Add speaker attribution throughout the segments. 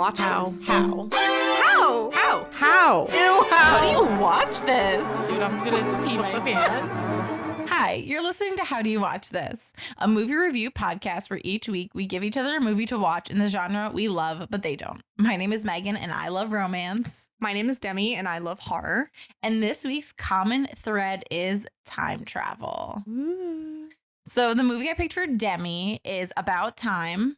Speaker 1: watch
Speaker 2: How?
Speaker 1: this?
Speaker 2: How?
Speaker 1: How?
Speaker 2: How?
Speaker 1: How?
Speaker 2: Ew,
Speaker 1: How do you watch this?
Speaker 2: Dude, I'm gonna pee my pants.
Speaker 3: Hi, you're listening to How Do You Watch This? A movie review podcast where each week we give each other a movie to watch in the genre we love, but they don't. My name is Megan and I love romance.
Speaker 1: My name is Demi and I love horror.
Speaker 3: And this week's common thread is time travel. So the movie I picked for Demi is About Time.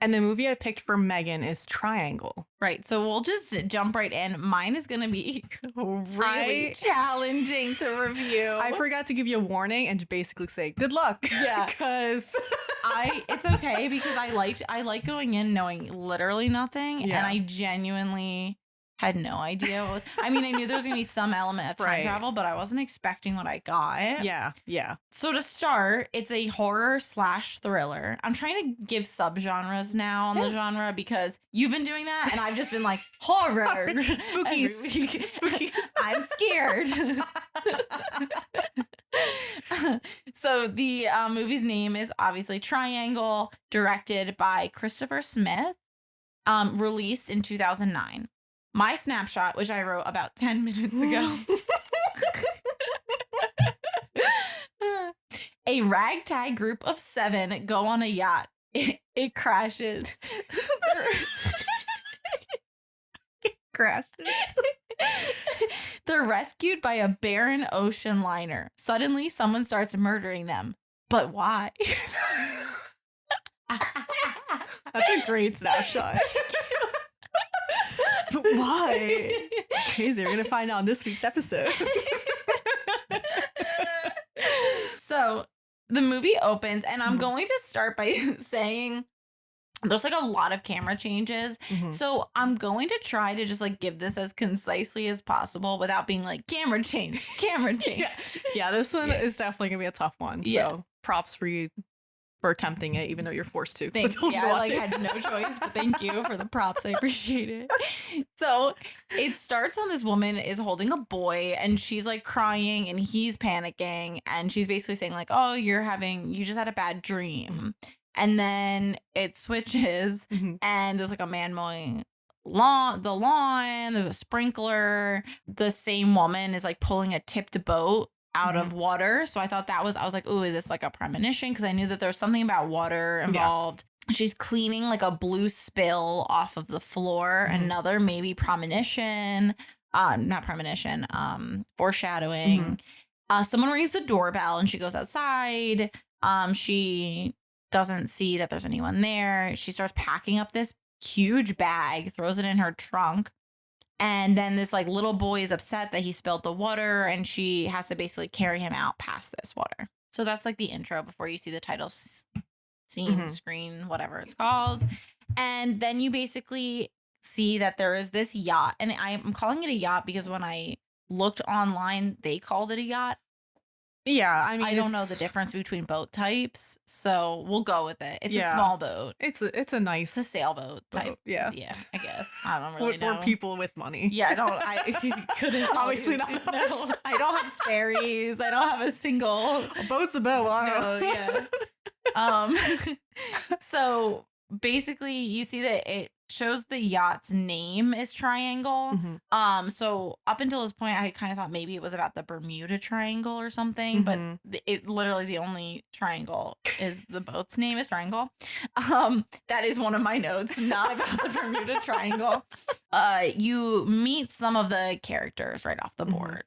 Speaker 1: And the movie I picked for Megan is Triangle.
Speaker 3: Right, so we'll just jump right in. Mine is going to be really challenging to review.
Speaker 1: I forgot to give you a warning and basically say good luck.
Speaker 3: Yeah.
Speaker 1: Because
Speaker 3: it's okay because I like going in knowing literally nothing,
Speaker 1: Yeah.
Speaker 3: and I genuinely had no idea what was, I mean, I knew there was going to be some element of time
Speaker 1: Right.
Speaker 3: travel, but I wasn't expecting what I got.
Speaker 1: yeah.
Speaker 3: So to start, it's a horror / thriller. I'm trying to give subgenres now on the genre because you've been doing that and I've just been like horror.
Speaker 1: Spookies.
Speaker 3: every week.
Speaker 1: Spookies.
Speaker 3: I'm scared. So the movie's name is obviously Triangle, directed by Christopher Smith, released in 2009. My snapshot, which I wrote about 10 minutes ago. A ragtag group of 7 go on a yacht. It crashes. It crashes. They're rescued by a barren ocean liner. Suddenly, someone starts murdering them. But why?
Speaker 1: That's a great snapshot. But why? It's crazy. We're going to find out in this week's episode.
Speaker 3: So the movie opens, and I'm going to start by saying there's like a lot of camera changes. So I'm going to try to just like give this as concisely as possible without being like camera change.
Speaker 1: Yeah, this one is definitely going to be a tough one.
Speaker 3: Yeah.
Speaker 1: So props for you for attempting it, even though you're forced to.
Speaker 3: Thanks.
Speaker 1: But
Speaker 3: Yeah, I like had no choice, but thank you for the props. I appreciate it. So it starts on this woman is holding a boy and she's like crying and he's panicking and she's basically saying like, oh, you just had a bad dream. And then it switches and there's like a man mowing the lawn. There's a sprinkler. The same woman is like pulling a tipped boat out of water. So I thought I was like, ooh, is this like a premonition? Because I knew that there was something about water involved. Yeah. She's cleaning like a blue spill off of the floor. Another maybe premonition. Not premonition. Foreshadowing. Someone rings the doorbell and she goes outside. She doesn't see that there's anyone there. She starts packing up this huge bag, throws it in her trunk. And then this like little boy is upset that he spilled the water and she has to basically carry him out past this water. So that's like the intro before you see the title scene, screen, whatever it's called. And then you basically see that there is this yacht. And I'm calling it a yacht because when I looked online, they called it a yacht.
Speaker 1: Yeah, I mean,
Speaker 3: I don't know the difference between boat types, so we'll go with it. It's a small boat.
Speaker 1: It's a nice
Speaker 3: It's a sailboat type.
Speaker 1: boat, yeah,
Speaker 3: I guess. I don't really know.
Speaker 1: For people with money.
Speaker 3: Yeah, I couldn't.
Speaker 1: Obviously not.
Speaker 3: No, I don't have Sperry's. I don't have a single.
Speaker 1: A boat's a boat. I don't know.
Speaker 3: Yeah. So basically, you see that it shows the yacht's name is Triangle. So up until this point, I kind of thought maybe it was about the Bermuda Triangle or something, but it literally the only triangle is the boat's name is Triangle. That is one of my notes, not about the Bermuda Triangle. You meet some of the characters right off the board.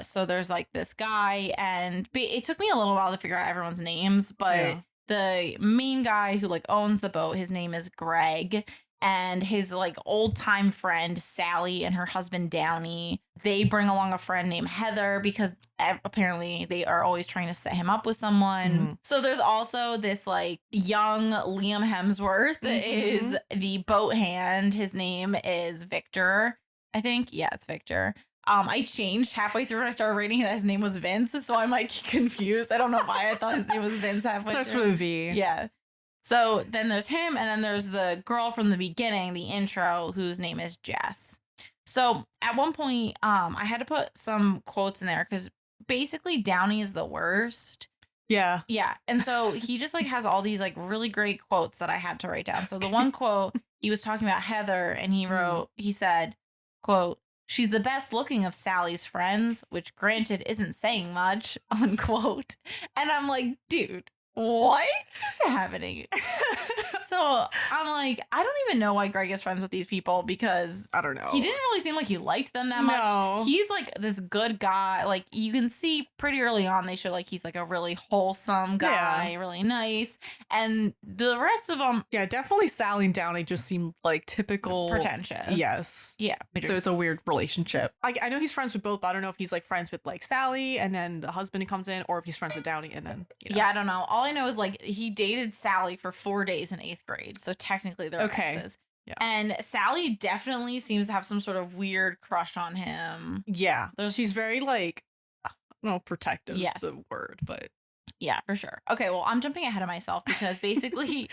Speaker 3: So there's like this guy, and it took me a little while to figure out everyone's names, but the main guy who like owns the boat, his name is Greg. And his like old time friend, Sally, and her husband, Downey, they bring along a friend named Heather because apparently they are always trying to set him up with someone. So there's also this like young Liam Hemsworth is the boat hand. His name is Victor, I think. Yeah, it's Victor. I changed halfway through and I started reading that his name was Vince. So I'm like confused. I don't know why I thought his name was Vince halfway
Speaker 1: Starts
Speaker 3: through.
Speaker 1: with a V.
Speaker 3: Yeah. So then there's him, and then there's the girl from the beginning, the intro, whose name is Jess. So at one point, I had to put some quotes in there because basically Downey is the worst.
Speaker 1: Yeah.
Speaker 3: Yeah. And so he just like has all these like really great quotes that I had to write down. So the one quote he was talking about Heather, and he said, quote, "She's the best looking of Sally's friends," which granted isn't saying much, unquote. And I'm like, dude, what is happening? So I'm like, I don't even know why Greg is friends with these people, because
Speaker 1: I don't know.
Speaker 3: he didn't really seem like he liked them that
Speaker 1: No.
Speaker 3: much. He's like this good guy. Like, you can see pretty early on, they show like he's like a really wholesome guy, really nice. And the rest of them,
Speaker 1: Yeah, definitely Sally and Downey just seem like typical
Speaker 3: pretentious.
Speaker 1: Yes.
Speaker 3: Yeah.
Speaker 1: So it's a weird relationship. I know he's friends with both, but I don't know if he's like friends with like Sally and then the husband comes in, or if he's friends with Downey and then
Speaker 3: Yeah, I don't know. All I know is like he dated Sally for 4 days in 8th grade. So technically they're exes.
Speaker 1: Yeah.
Speaker 3: And Sally definitely seems to have some sort of weird crush on him.
Speaker 1: Yeah. She's very like, I don't know, protective is
Speaker 3: Yes.
Speaker 1: the word, but
Speaker 3: yeah, for sure. Okay, well, I'm jumping ahead of myself because basically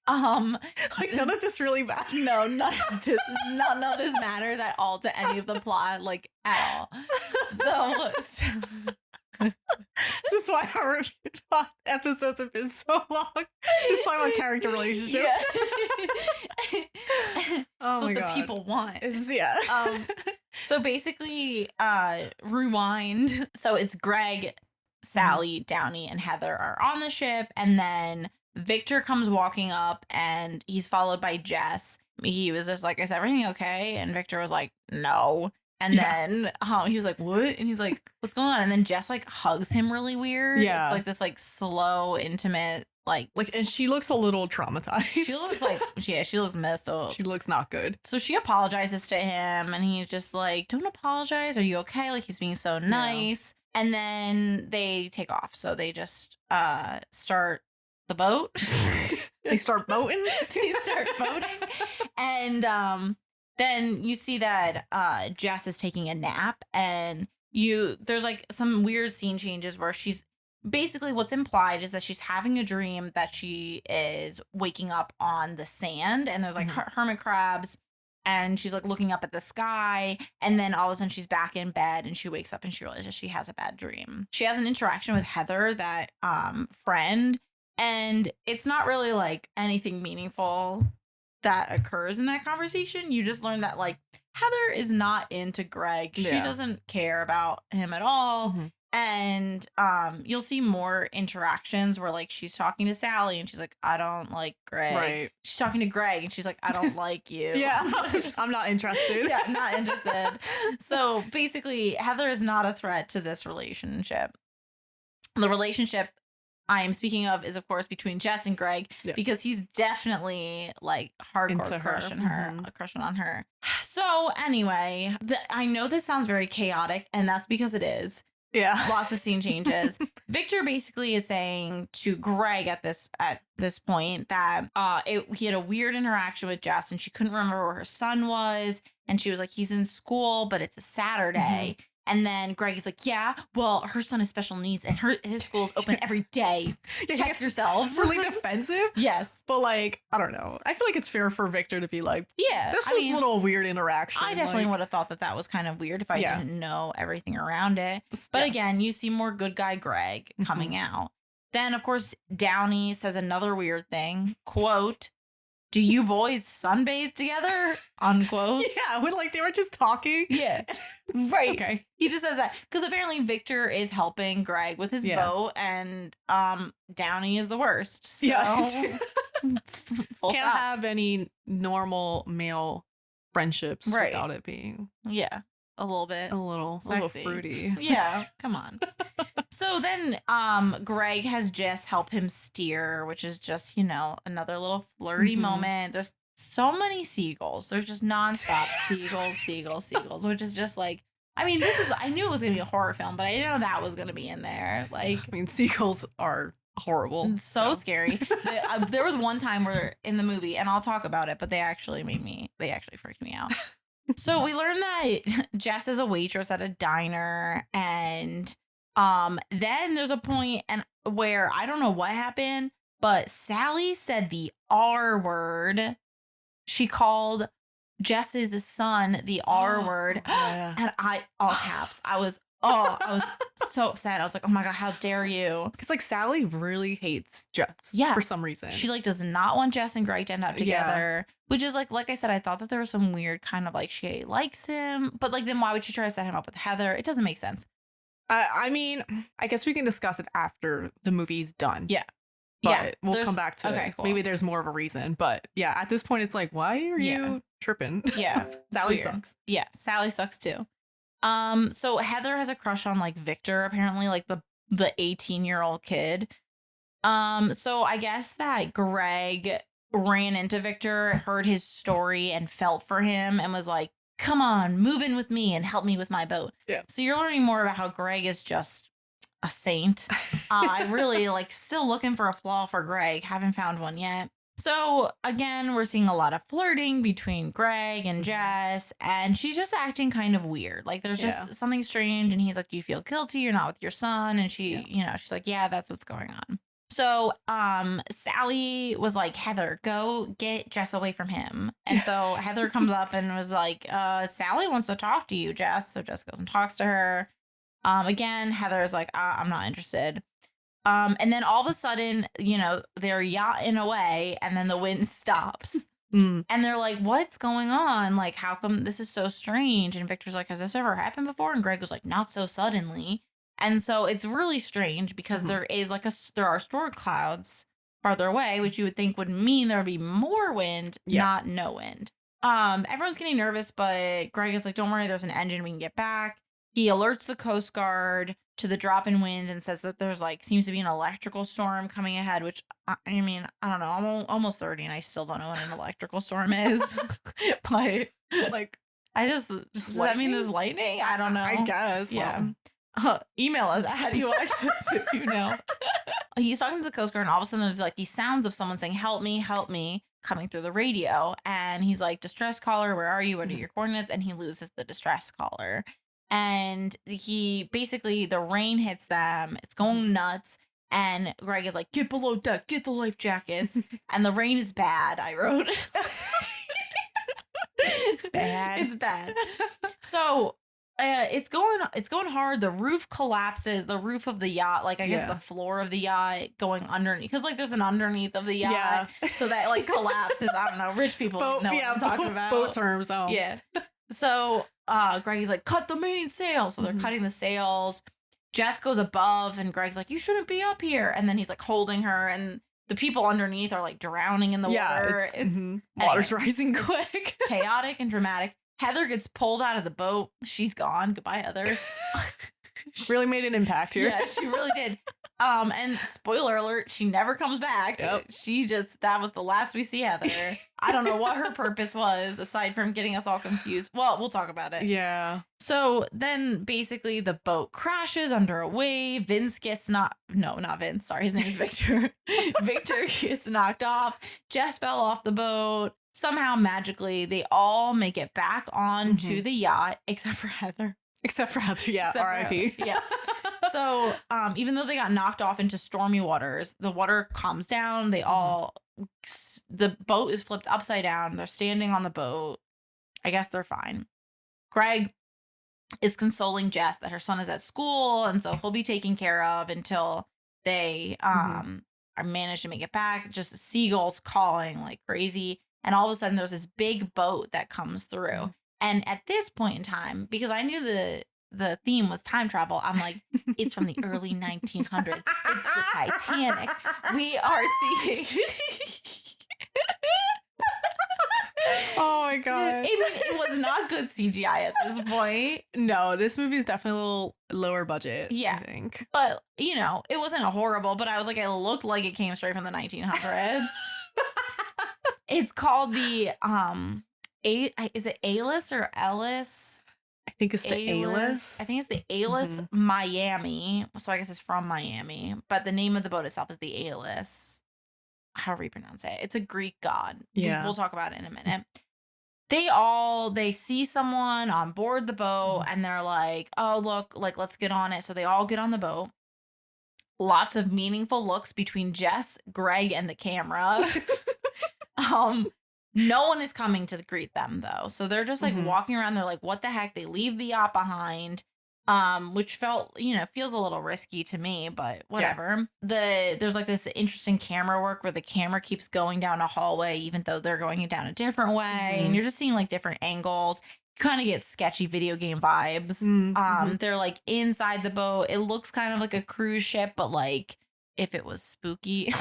Speaker 1: like none of this really matters.
Speaker 3: No, none of this matters at all to any of the plot, like at all. So
Speaker 1: this is why our review episodes have been so long. Just talking about character relationships.
Speaker 3: Yeah. That's what the people want.
Speaker 1: Yeah.
Speaker 3: So basically, rewind. So it's Greg, Sally, Downey, and Heather are on the ship, and then Victor comes walking up, and he's followed by Jess. He was just like, "Is everything okay?" And Victor was like, "No." And then he was like, "What?" And he's like, "What's going on?" And then Jess like hugs him really weird.
Speaker 1: Yeah.
Speaker 3: It's like this like slow, intimate, like
Speaker 1: and she looks a little traumatized.
Speaker 3: she looks like, yeah, she looks messed up.
Speaker 1: She looks not good.
Speaker 3: So she apologizes to him, and he's just like, "Don't apologize. Are you okay?" Like, he's being so nice. Yeah. And then they take off. So they just start the boat.
Speaker 1: They start boating.
Speaker 3: They start boating. And then you see that Jess is taking a nap, and there's like some weird scene changes where she's basically, what's implied is that she's having a dream that she is waking up on the sand, and there's like hermit crabs, and she's like looking up at the sky, and then all of a sudden she's back in bed, and she wakes up and she realizes she has a bad dream. She has an interaction with Heather, that friend, and it's not really like anything meaningful that occurs in that conversation. You just learn that like Heather is not into Greg. She doesn't care about him at all. And you'll see more interactions where like she's talking to Sally and she's like, "I don't like Greg." Right. She's talking to Greg and she's like, "I don't like you."
Speaker 1: Yeah. I'm not interested.
Speaker 3: Yeah, not interested. So basically, Heather is not a threat to this relationship. The relationship I am speaking of is, of course, between Jess and Greg, because he's definitely like hardcore crushing on her. So anyway, I know this sounds very chaotic, and that's because it is. Yeah. Lots of scene changes. Victor basically is saying to Greg at this point that he had a weird interaction with Jess, and she couldn't remember where her son was, and she was like, "He's in school, but it's a Saturday." And then Greg is like, "Yeah, well, her son has special needs, and his school's open every day. Check yourself."
Speaker 1: Really defensive.
Speaker 3: Yes.
Speaker 1: But like, I don't know. I feel like it's fair for Victor to be like,
Speaker 3: yeah,
Speaker 1: this was a little weird interaction.
Speaker 3: I definitely would have thought that was kind of weird if I didn't know everything around it. But again, you see more good guy Greg coming out. Then, of course, Downey says another weird thing, quote, "Do you boys sunbathe together?" unquote.
Speaker 1: Yeah, when like they were just talking.
Speaker 3: Yeah. Right. Okay. He just says that because apparently Victor is helping Greg with his boat, and Downey is the worst. So
Speaker 1: can't have any normal male friendships without it being
Speaker 3: a little bit,
Speaker 1: a little fruity.
Speaker 3: Yeah, come on. So then Greg has Jess help him steer, which is just, another little flirty moment. There's so many seagulls. There's just nonstop seagulls, which is just like, I mean, I knew it was going to be a horror film, but I didn't know that was going to be in there. Like,
Speaker 1: I mean, seagulls are horrible.
Speaker 3: So scary. There was one time where in the movie, and I'll talk about it, but they actually freaked me out. So we learned that Jess is a waitress at a diner, and then there's a point where I don't know what happened, but Sally said the R word. She called Jess's son the R word, and all caps. I was Oh, I was so upset. I was like, oh my God, how dare you?
Speaker 1: Because like Sally really hates Jess.
Speaker 3: Yeah.
Speaker 1: For some reason.
Speaker 3: She like does not want Jess and Greg to end up together, which is like I said, I thought that there was some weird kind of like she likes him, but like then why would she try to set him up with Heather? It doesn't make sense.
Speaker 1: I mean, I guess we can discuss it after the movie's done.
Speaker 3: Yeah.
Speaker 1: But we'll come back to it.
Speaker 3: Okay, cool.
Speaker 1: Maybe there's more of a reason. But yeah, at this point, it's like, why are you tripping?
Speaker 3: Yeah.
Speaker 1: Sally
Speaker 3: weird.
Speaker 1: sucks.
Speaker 3: Yeah. Sally sucks too. So Heather has a crush on like Victor, apparently, like the 18-year-old kid. So I guess that Greg ran into Victor, heard his story and felt for him and was like, come on, move in with me and help me with my boat.
Speaker 1: Yeah.
Speaker 3: So you're learning more about how Greg is just a saint. I really like still looking for a flaw for Greg. Haven't found one yet. So again, we're seeing a lot of flirting between Greg and Jess, and she's just acting kind of weird. Like there's just something strange, and he's like, you feel guilty, you're not with your son. And she, she's like, yeah, that's what's going on. So Sally was like, Heather, go get Jess away from him. And so Heather comes up and was like, Sally wants to talk to you, Jess. So Jess goes and talks to her. Again, Heather's like, I'm not interested. And then all of a sudden, they're yachting away and then the wind stops. And they're like, what's going on? Like, how come this is so strange? And Victor's like, has this ever happened before? And Greg was like, not so suddenly. And so it's really strange because there are storm clouds farther away, which you would think would mean there would be more wind, not no wind. Everyone's getting nervous, but Greg is like, don't worry, there's an engine, we can get back. He alerts the Coast Guard to the drop in wind and says that there's seems to be an electrical storm coming ahead, which I mean, I don't know. I'm almost 30 and I still don't know what an electrical storm is. But I just does that mean there's lightning? I don't know.
Speaker 1: I guess.
Speaker 3: Yeah. Email us. How do you watch this if you know? He's talking to the Coast Guard and all of a sudden there's these sounds of someone saying, help me, coming through the radio. And he's like, distress caller, where are you? What are your coordinates? And he loses the distress caller. And he basically, the rain hits them. It's going nuts. And Greg is like, get below deck, get the life jackets. And the rain is bad, I wrote.
Speaker 1: It's bad.
Speaker 3: It's bad. So it's going hard. The roof collapses. The roof of the yacht, I guess the floor of the yacht going underneath. Because there's an underneath of the yacht. Yeah. So that collapses. I don't know. Rich people know what I'm talking about.
Speaker 1: Boat terms. Oh.
Speaker 3: Yeah. So Greg's like, cut the main sail. So they're cutting the sails. Jess goes above and Greg's like, you shouldn't be up here. And then he's holding her and the people underneath are drowning in the water.
Speaker 1: Water's rising quick.
Speaker 3: Chaotic and dramatic. Heather gets pulled out of the boat. She's gone. Goodbye, Heather.
Speaker 1: Really made an impact here.
Speaker 3: Yeah, she really did. And spoiler alert, she never comes back.
Speaker 1: Yep.
Speaker 3: That was the last we see Heather. I don't know what her purpose was aside from getting us all confused. Well, we'll talk about it.
Speaker 1: Yeah.
Speaker 3: So then basically the boat crashes under a wave. Vince gets not Vince. Sorry, his name is Victor. Victor gets knocked off. Jess fell off the boat. Somehow magically they all make it back onto the yacht except for Heather.
Speaker 1: Yeah. R.I.P.
Speaker 3: Yeah. So, even though they got knocked off into stormy waters, the water calms down. The boat is flipped upside down. They're standing on the boat. I guess they're fine. Greg is consoling Jess that her son is at school, and so he'll be taken care of until they are managed to make it back. Just seagulls calling like crazy. And all of a sudden, there's this big boat that comes through. And at this point in time, because I knew the theme was time travel, I'm like, it's from the early 1900s. It's the Titanic. We are seeing...
Speaker 1: Oh my God.
Speaker 3: It was not good CGI at this point.
Speaker 1: No, this movie is definitely a little lower budget,
Speaker 3: yeah,
Speaker 1: I think.
Speaker 3: But, it wasn't horrible, but I was like, it looked like it came straight from the 1900s. It's called the... is it Alice or Ellis?
Speaker 1: I think it's the Alice.
Speaker 3: I think it's the Alice Miami. So I guess it's from Miami. But the name of the boat itself is the Alice. However you pronounce it. It's a Greek god.
Speaker 1: Yeah.
Speaker 3: We'll talk about it in a minute. They see someone on board the boat and they're like, oh, look, let's get on it. So they all get on the boat. Lots of meaningful looks between Jess, Greg, and the camera. No one is coming to greet them, though. So they're just walking around. They're like, what the heck? They leave the yacht behind. which feels a little risky to me, but whatever. There's like this interesting camera work where the camera keeps going down a hallway, even though they're going down a different way. And you're just seeing like different angles. You kind of get sketchy video game vibes. They're like inside the boat. It looks kind of like a cruise ship, but like if it was spooky.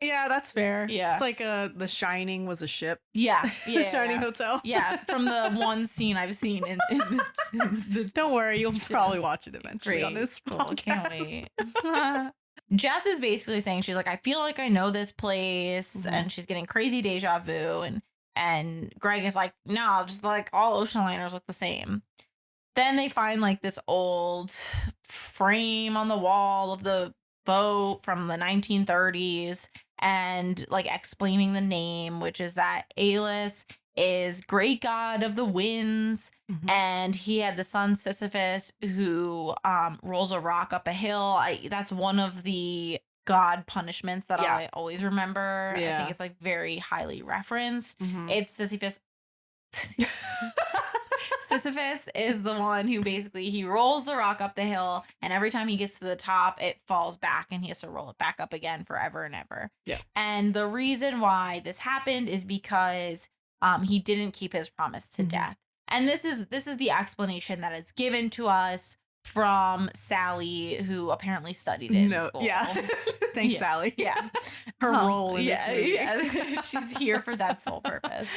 Speaker 1: Yeah, that's fair.
Speaker 3: Yeah.
Speaker 1: It's like The Shining was a ship.
Speaker 3: Yeah.
Speaker 1: The Shining Hotel.
Speaker 3: Yeah, from the one scene I've seen in the
Speaker 1: Don't worry, you'll probably watch it eventually on this podcast.
Speaker 3: Can't wait. Jess is basically saying, she's like, I feel like I know this place, and she's getting crazy deja vu, and Greg is like, no, just like all ocean liners look the same. Then they find like this old frame on the wall of the boat from the 1930s, and like explaining the name, which is that Aelus is great god of the winds, and he had the son Sisyphus who rolls a rock up a hill. That's one of the god punishments that I always remember. I think it's like very highly referenced. It's Sisyphus. Sisyphus is the one who basically he rolls the rock up the hill, and every time he gets to the top, it falls back and he has to roll it back up again forever and ever. Yeah. And the reason why this happened is because he didn't keep his promise to death. And this is the explanation that is given to us from Sally, who apparently studied it in school.
Speaker 1: Yeah. Thanks, Sally.
Speaker 3: Yeah.
Speaker 1: Her role in this movie.
Speaker 3: Yeah. She's here for that sole purpose.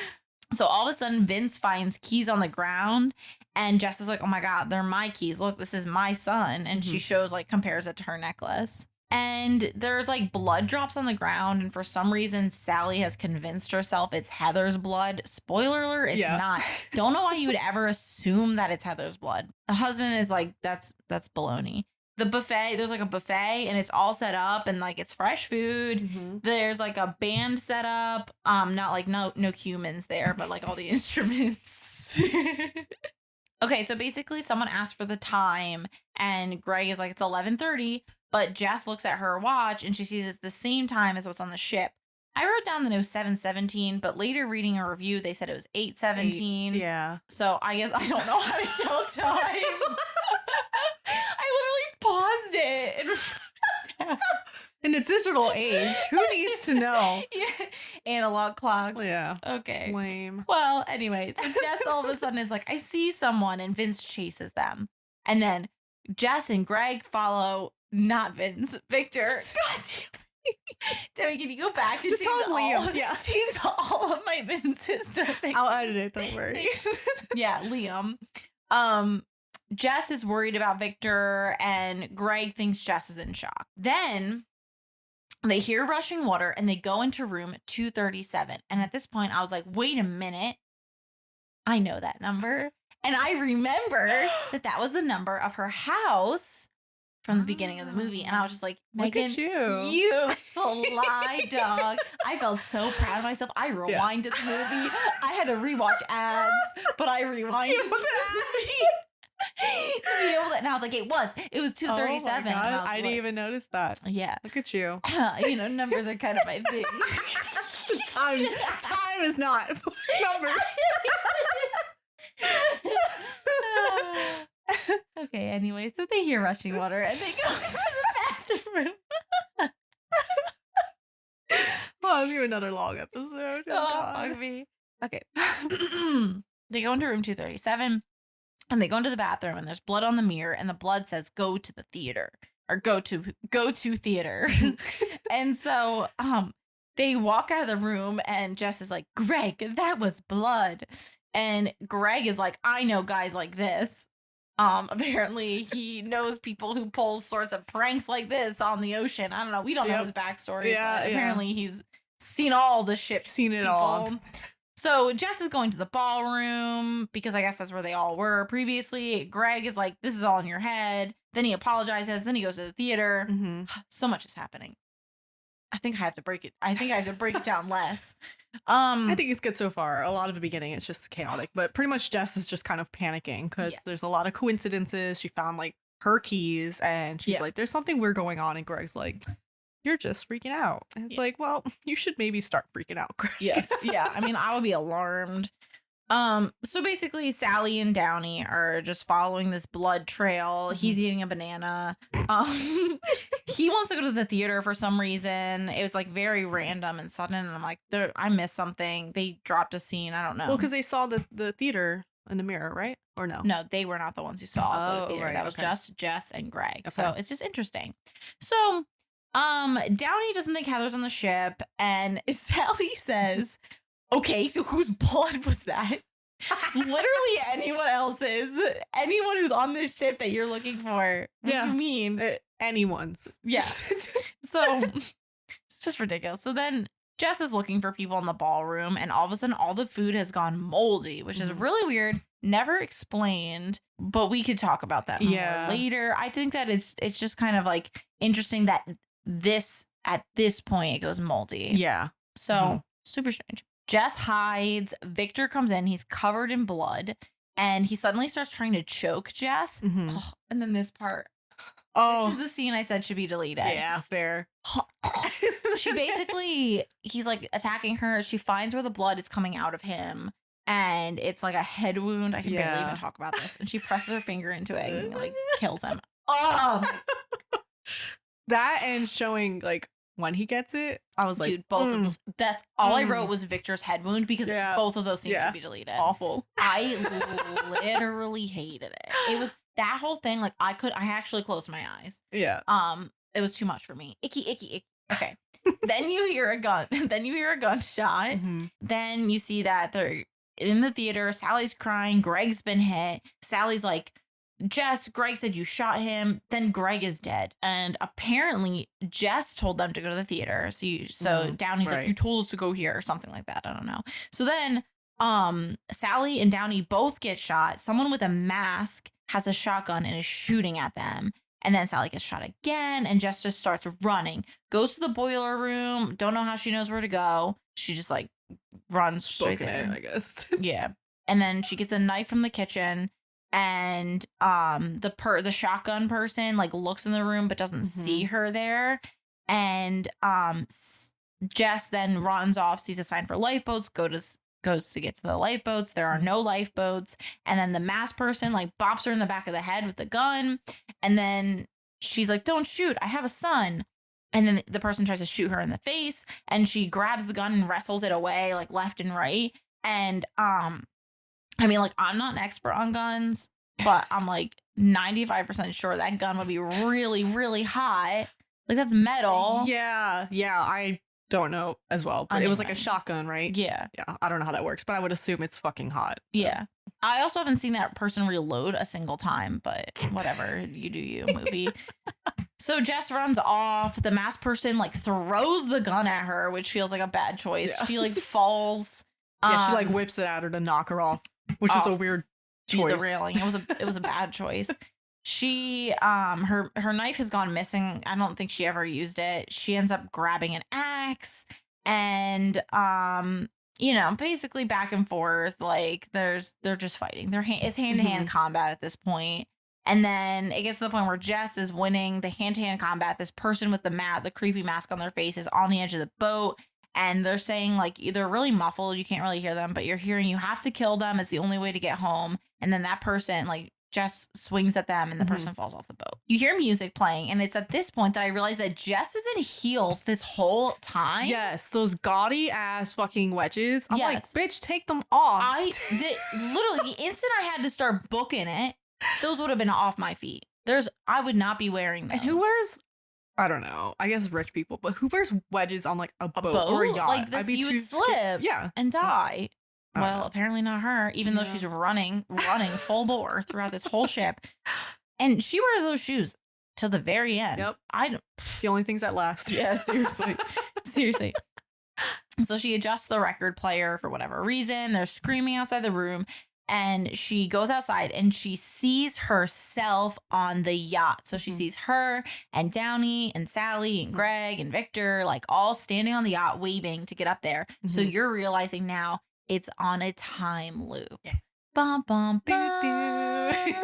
Speaker 3: So all of a sudden, Vince finds keys on the ground, and Jess is like, oh my God, they're my keys. Look, this is my son. And she compares it to her necklace. And there's like blood drops on the ground. And for some reason, Sally has convinced herself it's Heather's blood. Spoiler alert, it's not. Don't know why you would ever assume that it's Heather's blood. The husband is like, that's baloney. The buffet, there's like a buffet and it's all set up and like it's fresh food. There's like a band set up. Not like no humans there, but like all the instruments. Okay, so basically someone asked for the time and Greg is like, it's 11:30, but Jess looks at her watch and she sees it's the same time as what's on the ship. I wrote down that it was 7:17, but later reading a review, they said it was 8:17.
Speaker 1: Yeah.
Speaker 3: So I guess I don't know how to tell time. I literally paused it.
Speaker 1: In the digital age, who needs to know?
Speaker 3: Yeah. Analog clock.
Speaker 1: Yeah.
Speaker 3: Okay.
Speaker 1: Lame.
Speaker 3: Well, anyway, so Jess all of a sudden is like, I see someone, and Vince chases them. And then Jess and Greg follow, not Vince, Victor. God damn. Demi, can you go back and
Speaker 1: just call him Liam? Yeah.
Speaker 3: Change all of my Vinces to Victor.
Speaker 1: I'll edit it, don't worry.
Speaker 3: Yeah, Liam. Jess is worried about Victor, and Greg thinks Jess is in shock. Then they hear rushing water, and they go into room 237. And at this point, I was like, wait a minute. I know that number. And I remember that was the number of her house from the beginning of the movie. And I was just like, Megan, you sly dog. I felt so proud of myself. I rewinded the movie. I had to rewatch ads, but I rewinded to be able to, and I was like, it was 237.
Speaker 1: Oh I didn't even notice that.
Speaker 3: Yeah.
Speaker 1: Look at you.
Speaker 3: Numbers are kind of my thing.
Speaker 1: Time is not numbers.
Speaker 3: Okay, anyway, so they hear rushing water and they go to the bathroom.
Speaker 1: Well, it's another long episode.
Speaker 3: Oh, fuck me. Okay. They go into room 237 and they go into the bathroom and there's blood on the mirror and the blood says go to the theater or go to theater. And so they walk out of the room and Jess is like, Greg, that was blood. And Greg is like, I know guys like this. Apparently he knows people who pull sorts of pranks like this on the ocean. I don't know. We don't know his backstory. Yeah, but apparently he's seen all the ships.
Speaker 1: Seen it all.
Speaker 3: So Jess is going to the ballroom because I guess that's where they all were previously. Greg is like, this is all in your head. Then he apologizes. Then he goes to the theater. Mm-hmm. So much is happening. I think I have to break it down less.
Speaker 1: I think it's good so far. A lot of the beginning, it's just chaotic, but pretty much Jess is just kind of panicking because there's a lot of coincidences. She found like her keys and she's like, there's something weird going on. And Greg's like, you're just freaking out. And it's like, well, you should maybe start freaking out, Greg.
Speaker 3: Yes. Yeah. I mean, I would be alarmed. So basically Sally and Downey are just following this blood trail. He's eating a banana. He wants to go to the theater for some reason. It was like very random and sudden, and I'm like, I missed something. They dropped a scene. I don't know.
Speaker 1: Well, because they saw the theater in the mirror, right? Or no?
Speaker 3: No, they were not the ones who saw the theater.
Speaker 1: Right,
Speaker 3: that was just Jess and Greg.
Speaker 1: Okay.
Speaker 3: So it's just interesting. So Downey doesn't think Heather's on the ship, and Sally says, okay, so whose blood was that? Literally anyone else's. Anyone who's on this ship that you're looking for. What do you mean?
Speaker 1: Anyone's.
Speaker 3: Yeah. So it's just ridiculous. So then Jess is looking for people in the ballroom, and all of a sudden all the food has gone moldy, which is really weird. Never explained, but we could talk about that more later. I think that it's just kind of like interesting that at this point it goes moldy.
Speaker 1: Yeah.
Speaker 3: So super strange. Jess hides. Victor comes in. He's covered in blood, and he suddenly starts trying to choke Jess. Oh, and then this part. Oh, this is the scene I said should be deleted.
Speaker 1: Yeah, fair.
Speaker 3: She basically, he's like attacking her. She finds where the blood is coming out of him, and it's like a head wound. I can barely even talk about this. And she presses her finger into it and like kills him. Oh,
Speaker 1: that and showing like when he gets it, I was like,
Speaker 3: dude, both of those. That's all I wrote was Victor's head wound because both of those scenes should be deleted.
Speaker 1: Awful.
Speaker 3: I literally hated it. It was that whole thing. Like I actually closed my eyes.
Speaker 1: Yeah.
Speaker 3: It was too much for me. Icky. Okay. Then you hear a gun. Then you hear a gunshot. Then you see that they're in the theater. Sally's crying. Greg's been hit. Sally's like, Jess, Greg said you shot him. Then Greg is dead. And apparently Jess told them to go to the theater. So Downey's like, you told us to go here or something like that. I don't know. So then Sally and Downey both get shot. Someone with a mask has a shotgun and is shooting at them. And then Sally gets shot again, and Jess just starts running. Goes to the boiler room. Don't know how she knows where to go. She just like runs straight there.
Speaker 1: I guess.
Speaker 3: Yeah. And then she gets a knife from the kitchen, and the shotgun person like looks in the room but doesn't see her there. And Jess then runs off, sees a sign for lifeboats, goes to get to the lifeboats. There are no lifeboats. And then the masked person like bops her in the back of the head with the gun. And then she's like, don't shoot. I have a son. And then the person tries to shoot her in the face, and she grabs the gun and wrestles it away like left and right. And I mean, like, I'm not an expert on guns, but I'm like 95% sure that gun would be really, really hot. Like, that's metal.
Speaker 1: Yeah. I don't know as well, but it was like a shotgun, right?
Speaker 3: Yeah.
Speaker 1: I don't know how that works, but I would assume it's fucking hot.
Speaker 3: Yeah. I also haven't seen that person reload a single time, but whatever. You do you, movie. So Jess runs off. The masked person like throws the gun at her, which feels like a bad choice. Yeah. She like falls.
Speaker 1: Yeah, she like whips it at her to knock her off, which is a weird choice.
Speaker 3: The railing. It was a bad choice. She her knife has gone missing. I don't think she ever used it. She ends up grabbing an axe, and basically back and forth, like they're just fighting. It's hand-to-hand combat at this point. And then it gets to the point where Jess is winning the hand-to-hand combat. This person with the creepy mask on their face is on the edge of the boat, and they're saying like they're really muffled. You can't really hear them, but you're hearing you have to kill them. It's the only way to get home. And then that person like Jess swings at them, and the person falls off the boat. You hear music playing, and it's at this point that I realize that Jess is in heels this whole time.
Speaker 1: Yes, those gaudy ass fucking wedges. I'm like, bitch, take them off.
Speaker 3: Literally the instant I had to start booking it, those would have been off my feet. I would not be wearing those.
Speaker 1: And who wears? I don't know. I guess rich people, but who wears wedges on like a boat or a yacht?
Speaker 3: Like this, you would slip, and die. Well, apparently not her, even though she's running full bore throughout this whole ship. And she wears those shoes to the very end.
Speaker 1: Yep. It's the only things that last.
Speaker 3: Yeah, seriously. Seriously. So she adjusts the record player for whatever reason. They're screaming outside the room. And she goes outside and she sees herself on the yacht. So she sees her and Downey and Sally and Greg and Victor, like all standing on the yacht waving to get up there. So you're realizing now it's on a time loop. Yeah. Bum, bum, bum.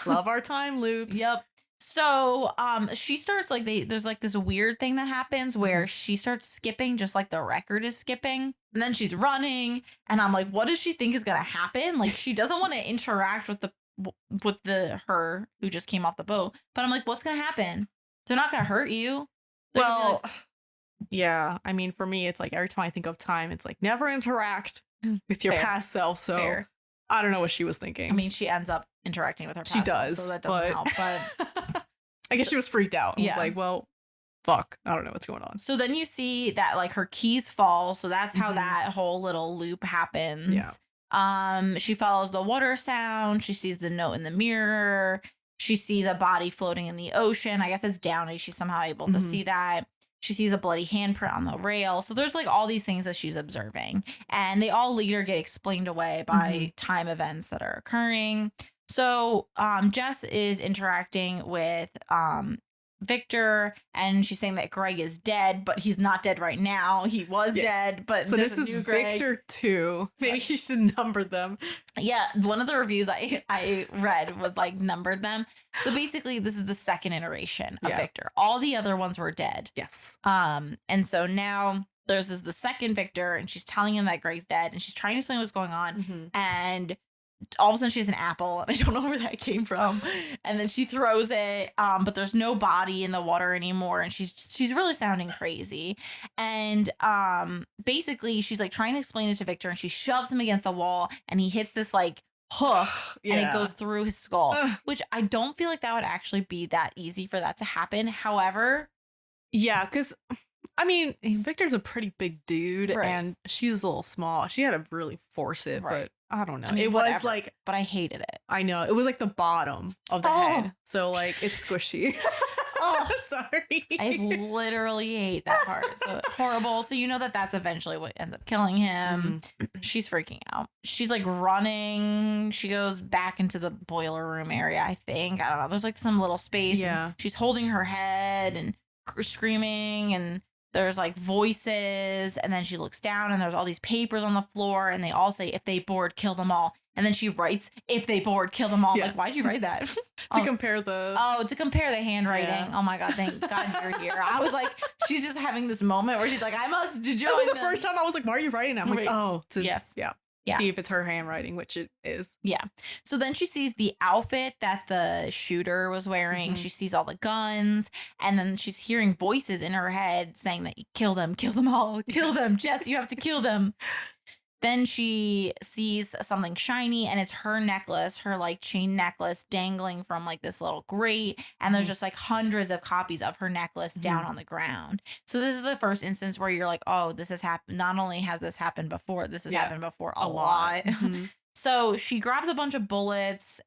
Speaker 1: Love our time loops.
Speaker 3: Yep. So she starts like there's like this weird thing that happens where she starts skipping just like the record is skipping, and then she's running, and I'm like, what does she think is gonna happen? Like she doesn't want to interact with the her who just came off the boat, but I'm like, what's gonna happen? They're not gonna hurt you.
Speaker 1: Well, yeah. I mean, for me, it's like every time I think of time, it's like never interact with your
Speaker 3: Fair.
Speaker 1: past self. So
Speaker 3: Fair.
Speaker 1: I don't know what she was thinking.
Speaker 3: I mean, she ends up interacting with her past
Speaker 1: she does,
Speaker 3: self, so that doesn't help. But
Speaker 1: I guess she was freaked out. And
Speaker 3: yeah.
Speaker 1: was like, well, fuck. I don't know what's going on.
Speaker 3: So then you see that like her keys fall. So that's how that whole little loop happens. Yeah. She follows the water sound. She sees the note in the mirror. She sees a body floating in the ocean. I guess it's Downey. She's somehow able to see that. She sees a bloody handprint on the rail. So there's like all these things that she's observing. And they all later get explained away by time events that are occurring. So Jess is interacting with Victor, and she's saying that Greg is dead, but he's not dead right now. He was dead, but
Speaker 1: so this is Victor 2. Maybe you should number them.
Speaker 3: Yeah, one of the reviews I read was like numbered them. So basically, this is the second iteration of Victor. All the other ones were dead.
Speaker 1: Yes.
Speaker 3: And so now there's the second Victor, and she's telling him that Greg's dead, and she's trying to explain what's going on, and all of a sudden she has an apple, and I don't know where that came from. And then she throws it, but there's no body in the water anymore, and she's really sounding crazy. And basically she's like trying to explain it to Victor, and she shoves him against the wall, and he hits this like hook, and it goes through his skull, which I don't feel like that would actually be that easy for that to happen. However,
Speaker 1: yeah, because I mean, Victor's a pretty big dude, and she's a little small. She had to really force it, but I don't know. I mean, it was like,
Speaker 3: but I hated it.
Speaker 1: I know. It was like the bottom of the head. So like it's squishy.
Speaker 3: Oh,
Speaker 1: sorry.
Speaker 3: I literally hate that part. So horrible. So you know that's eventually what ends up killing him. She's freaking out. She's like running. She goes back into the boiler room area, I think. I don't know. There's like some little space.
Speaker 1: Yeah.
Speaker 3: She's holding her head and screaming, and there's like voices, and then she looks down, and there's all these papers on the floor, and they all say, if they board, kill them all. And then she writes, if they board, kill them all. Like, why'd you write that?
Speaker 1: To compare the...
Speaker 3: Oh, to compare the handwriting. Yeah. Oh my God, thank God you're here. I was like, she's just having this moment where she's like, I must join
Speaker 1: That was the first time I was like, why are you writing that? I'm like, oh.
Speaker 3: Yes.
Speaker 1: Yeah. See if it's her handwriting, which it is.
Speaker 3: Yeah. So then she sees the outfit that the shooter was wearing. She sees all the guns, and then she's hearing voices in her head saying that you kill them all, kill them. Jess, you have to kill them. Then she sees something shiny, and it's her necklace, her like chain necklace dangling from like this little grate. And there's just like hundreds of copies of her necklace down on the ground. So this is the first instance where you're like, oh, this has happened. Not only has this happened before, this has happened before a lot. So she grabs a bunch of bullets.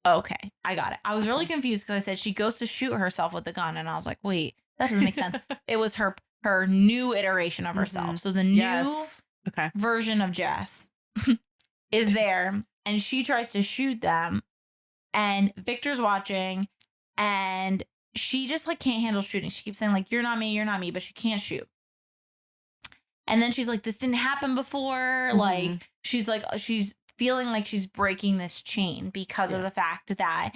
Speaker 3: Okay, I got it. I was really confused because I said she goes to shoot herself with the gun, and I was like, wait, that doesn't make sense. It was her new iteration of herself. So the new version of Jess is there, and she tries to shoot them, and Victor's watching, and she just like can't handle shooting. She keeps saying like, you're not me, but she can't shoot. And then she's like, this didn't happen before. Like she's feeling like she's breaking this chain because of the fact that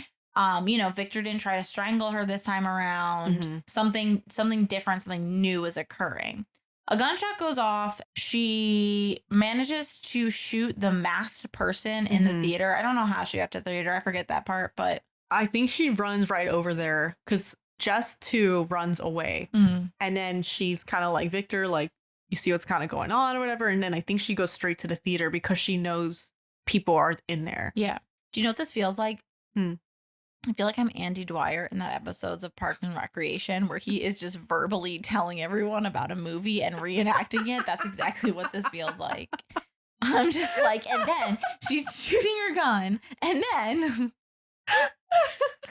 Speaker 3: Victor didn't try to strangle her this time around. Something different, something new is occurring. A gunshot goes off. She manages to shoot the masked person in the theater. I don't know how she got to the theater. I forget that part, but
Speaker 1: I think she runs right over there because Jess too runs away. And then she's kind of like, Victor, like, you see what's kind of going on or whatever. And then I think she goes straight to the theater because she knows people are in there.
Speaker 3: Yeah. Do you know what this feels like? I feel like I'm Andy Dwyer in that episodes of Park and Recreation where he is just verbally telling everyone about a movie and reenacting it. That's exactly what this feels like. I'm just like, and then she's shooting her gun, and then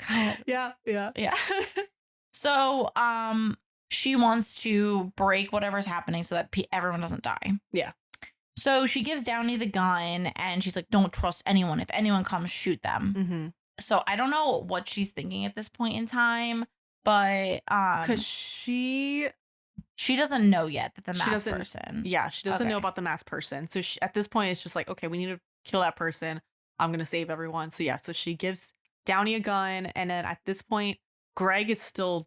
Speaker 3: God.
Speaker 1: Yeah.
Speaker 3: So, she wants to break whatever's happening so that everyone doesn't die.
Speaker 1: Yeah.
Speaker 3: So she gives Downey the gun, and she's like, don't trust anyone. If anyone comes, shoot them. So I don't know what she's thinking at this point in time, but
Speaker 1: because she
Speaker 3: doesn't know yet that the masked person.
Speaker 1: Yeah, she doesn't know about the masked person. So at this point, it's just like, okay, we need to kill that person. I'm gonna save everyone. So yeah, so she gives Downey a gun, and then at this point, Greg is still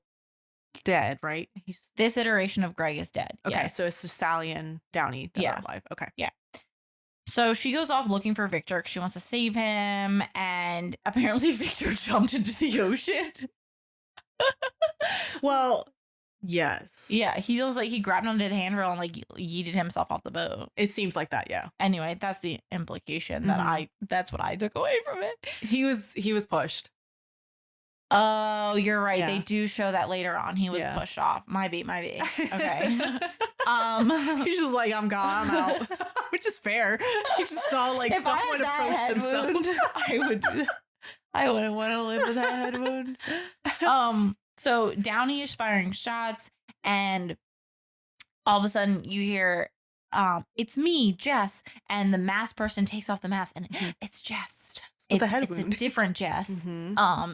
Speaker 1: dead, right?
Speaker 3: This iteration of Greg is dead.
Speaker 1: Okay,
Speaker 3: yes.
Speaker 1: so it's just Sally and Downey that are alive. Okay.
Speaker 3: Yeah. So she goes off looking for Victor because she wants to save him, and apparently Victor jumped into the ocean.
Speaker 1: Well, yes.
Speaker 3: Yeah, he feels like he grabbed onto the handrail and like yeeted himself off the boat.
Speaker 1: It seems like that, yeah.
Speaker 3: Anyway, that's the implication that that's what I took away from it.
Speaker 1: He was pushed.
Speaker 3: Oh, you're right.
Speaker 1: Yeah.
Speaker 3: They do show that later on. He was pushed off. Might be. Okay.
Speaker 1: He's just like, I'm gone, I'm out. Which is fair. He just saw like
Speaker 3: if
Speaker 1: someone
Speaker 3: I had that
Speaker 1: approach
Speaker 3: head
Speaker 1: themselves.
Speaker 3: wound, I wouldn't want to live with that head wound. So Downey is firing shots, and all of a sudden you hear, it's me, Jess, and the masked person takes off the mask, and it's Jess. It's a different Jess.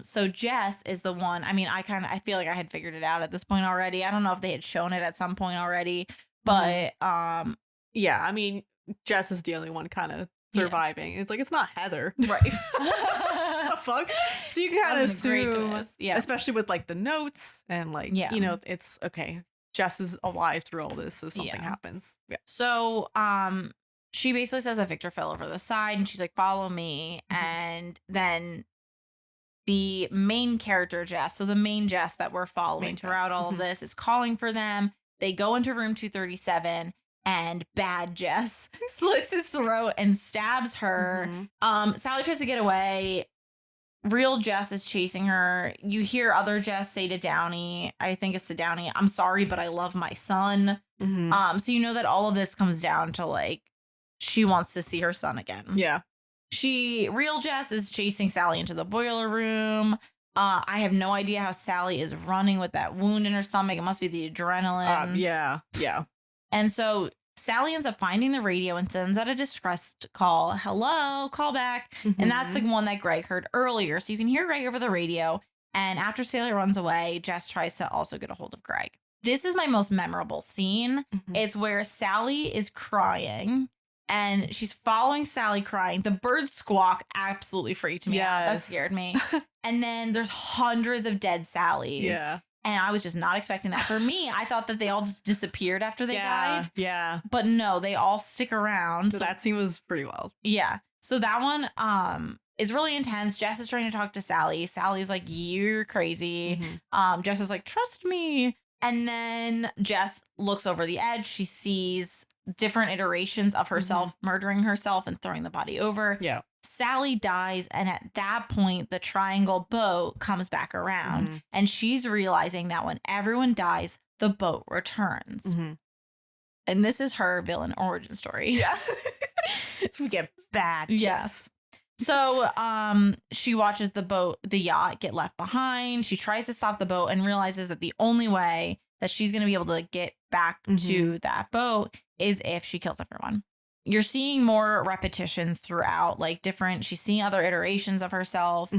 Speaker 3: So Jess is the one. I mean, I feel like I had figured it out at this point already. I don't know if they had shown it at some point already, but
Speaker 1: yeah, I mean, Jess is the only one kind of surviving. It's like, it's not Heather,
Speaker 3: right?
Speaker 1: Fuck. So you can kind of assume, especially with like the notes and like, you know, it's okay. Jess is alive through all this, so something happens. Yeah.
Speaker 3: So she basically says that Victor fell over the side, and she's like, follow me. And then the main character, Jess, so the main Jess that we're following throughout all of this, is calling for them. They go into room 237, and bad Jess slits his throat and stabs her. Sally tries to get away. Real Jess is chasing her. You hear other Jess say to Downey, I think it's to Downey, I'm sorry, but I love my son. So you know that all of this comes down to like, she wants to see her son again.
Speaker 1: Yeah.
Speaker 3: Real Jess is chasing Sally into the boiler room. I have no idea how Sally is running with that wound in her stomach. It must be the adrenaline.
Speaker 1: Yeah.
Speaker 3: And so Sally ends up finding the radio and sends out a distress call. Hello, call back. And that's the one that Greg heard earlier. So you can hear Greg over the radio. And after Sally runs away, Jess tries to also get a hold of Greg. This is my most memorable scene. It's where Sally is crying. And she's following Sally crying. The bird squawk absolutely freaked me out. That scared me. And then there's hundreds of dead Sallys.
Speaker 1: Yeah.
Speaker 3: And I was just not expecting that. For me, I thought that they all just disappeared after they died.
Speaker 1: Yeah.
Speaker 3: But no, they all stick around.
Speaker 1: So that scene was pretty wild.
Speaker 3: Yeah. So that one is really intense. Jess is trying to talk to Sally. Sally's like, you're crazy. Jess is like, trust me. And then Jess looks over the edge. She sees different iterations of herself murdering herself and throwing the body over.
Speaker 1: Yeah.
Speaker 3: Sally dies, and at that point, the Triangle boat comes back around, and she's realizing that when everyone dies, the boat returns. And this is her villain origin story.
Speaker 1: Yeah. We get bad.
Speaker 3: Yes. So she watches the yacht get left behind. She tries to stop the boat and realizes that the only way that she's going to be able to get back to that boat is if she kills everyone. You're seeing more repetitions throughout, like she's seeing other iterations of herself,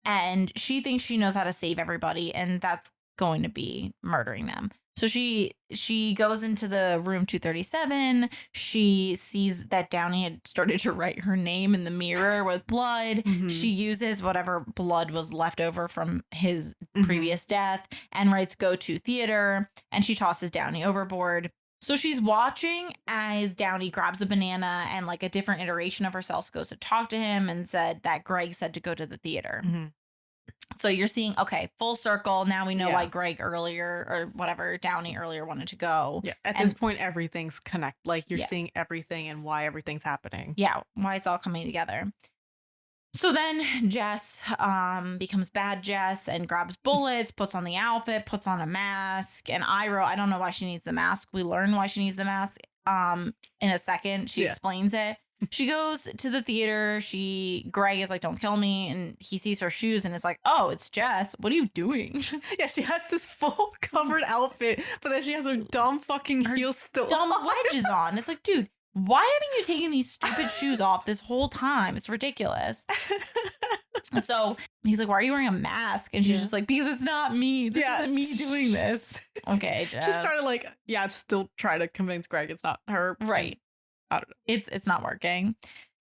Speaker 3: and she thinks she knows how to save everybody, and that's going to be murdering them. So she goes into the room 237. She sees that Downey had started to write her name in the mirror with blood. She uses whatever blood was left over from his previous death and writes "Go to theater," and she tosses Downey overboard. So she's watching as Downey grabs a banana, and like a different iteration of herself goes to talk to him and said that Greg said to go to the theater. So you're seeing, okay, full circle. Now we know why Greg earlier, or whatever, Downey earlier wanted to go.
Speaker 1: Yeah. At this point, everything's connected. Like you're seeing everything and why everything's happening.
Speaker 3: Yeah. Why it's all coming together. So then Jess becomes bad Jess and grabs bullets, puts on the outfit, puts on a mask. And I don't know why she needs the mask. We learn why she needs the mask in a second. She explains it. She goes to the theater. Greg is like, don't kill me. And he sees her shoes and is like, oh, it's Jess. What are you doing?
Speaker 1: Yeah, she has this full covered outfit, but then she has her dumb fucking heels still
Speaker 3: dumb wedges on. It's like, dude, why haven't you taken these stupid shoes off this whole time? It's ridiculous. So he's like, why are you wearing a mask? And she's just like, because it's not me. This isn't me doing this. Okay, Jess.
Speaker 1: She's trying to still try to convince Greg it's not her.
Speaker 3: Right.
Speaker 1: I don't know.
Speaker 3: It's not working.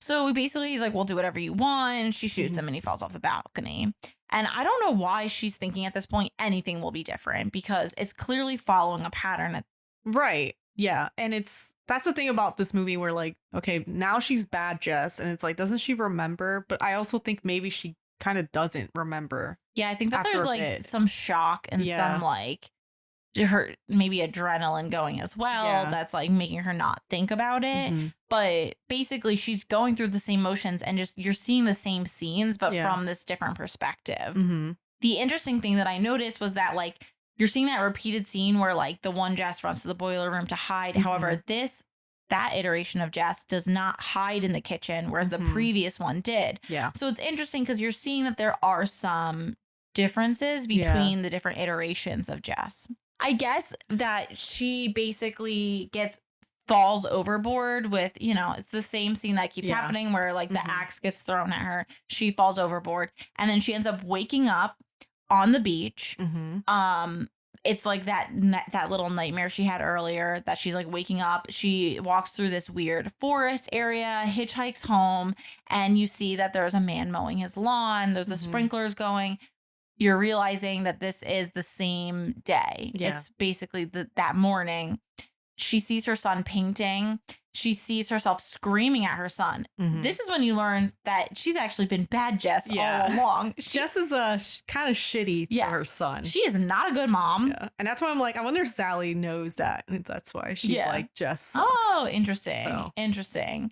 Speaker 3: So basically he's like, we'll do whatever you want. And she shoots him and he falls off the balcony. And I don't know why she's thinking at this point anything will be different because it's clearly following a pattern.
Speaker 1: Right. Yeah. And that's the thing about this movie where like, okay, now she's bad Jess. And it's like, doesn't she remember? But I also think maybe she kind of doesn't remember.
Speaker 3: Yeah, I think that there's like some shock and some like her maybe adrenaline going as well that's like making her not think about it. But basically she's going through the same motions and just you're seeing the same scenes but from this different perspective. The interesting thing that I noticed was that like you're seeing that repeated scene where like the one Jess runs to the boiler room to hide. However, that iteration of Jess does not hide in the kitchen, whereas the previous one did. Yeah. So it's interesting because you're seeing that there are some differences between the different iterations of Jess. I guess that she basically falls overboard with, it's the same scene that keeps happening where like the axe gets thrown at her. She falls overboard and then she ends up waking up on the beach. It's like that little nightmare she had earlier that she's like waking up. She walks through this weird forest area, hitchhikes home, and you see that there's a man mowing his lawn. There's the sprinklers going. You're realizing that this is the same day. Yeah. It's basically that morning. She sees her son painting. She sees herself screaming at her son. This is when you learn that she's actually been bad Jess all along.
Speaker 1: Jess is kind of shitty to her son.
Speaker 3: She is not a good mom.
Speaker 1: Yeah. And that's why I'm like, I wonder if Sally knows that. And that's why she's like, Jess sucks.
Speaker 3: Oh, interesting. Interesting.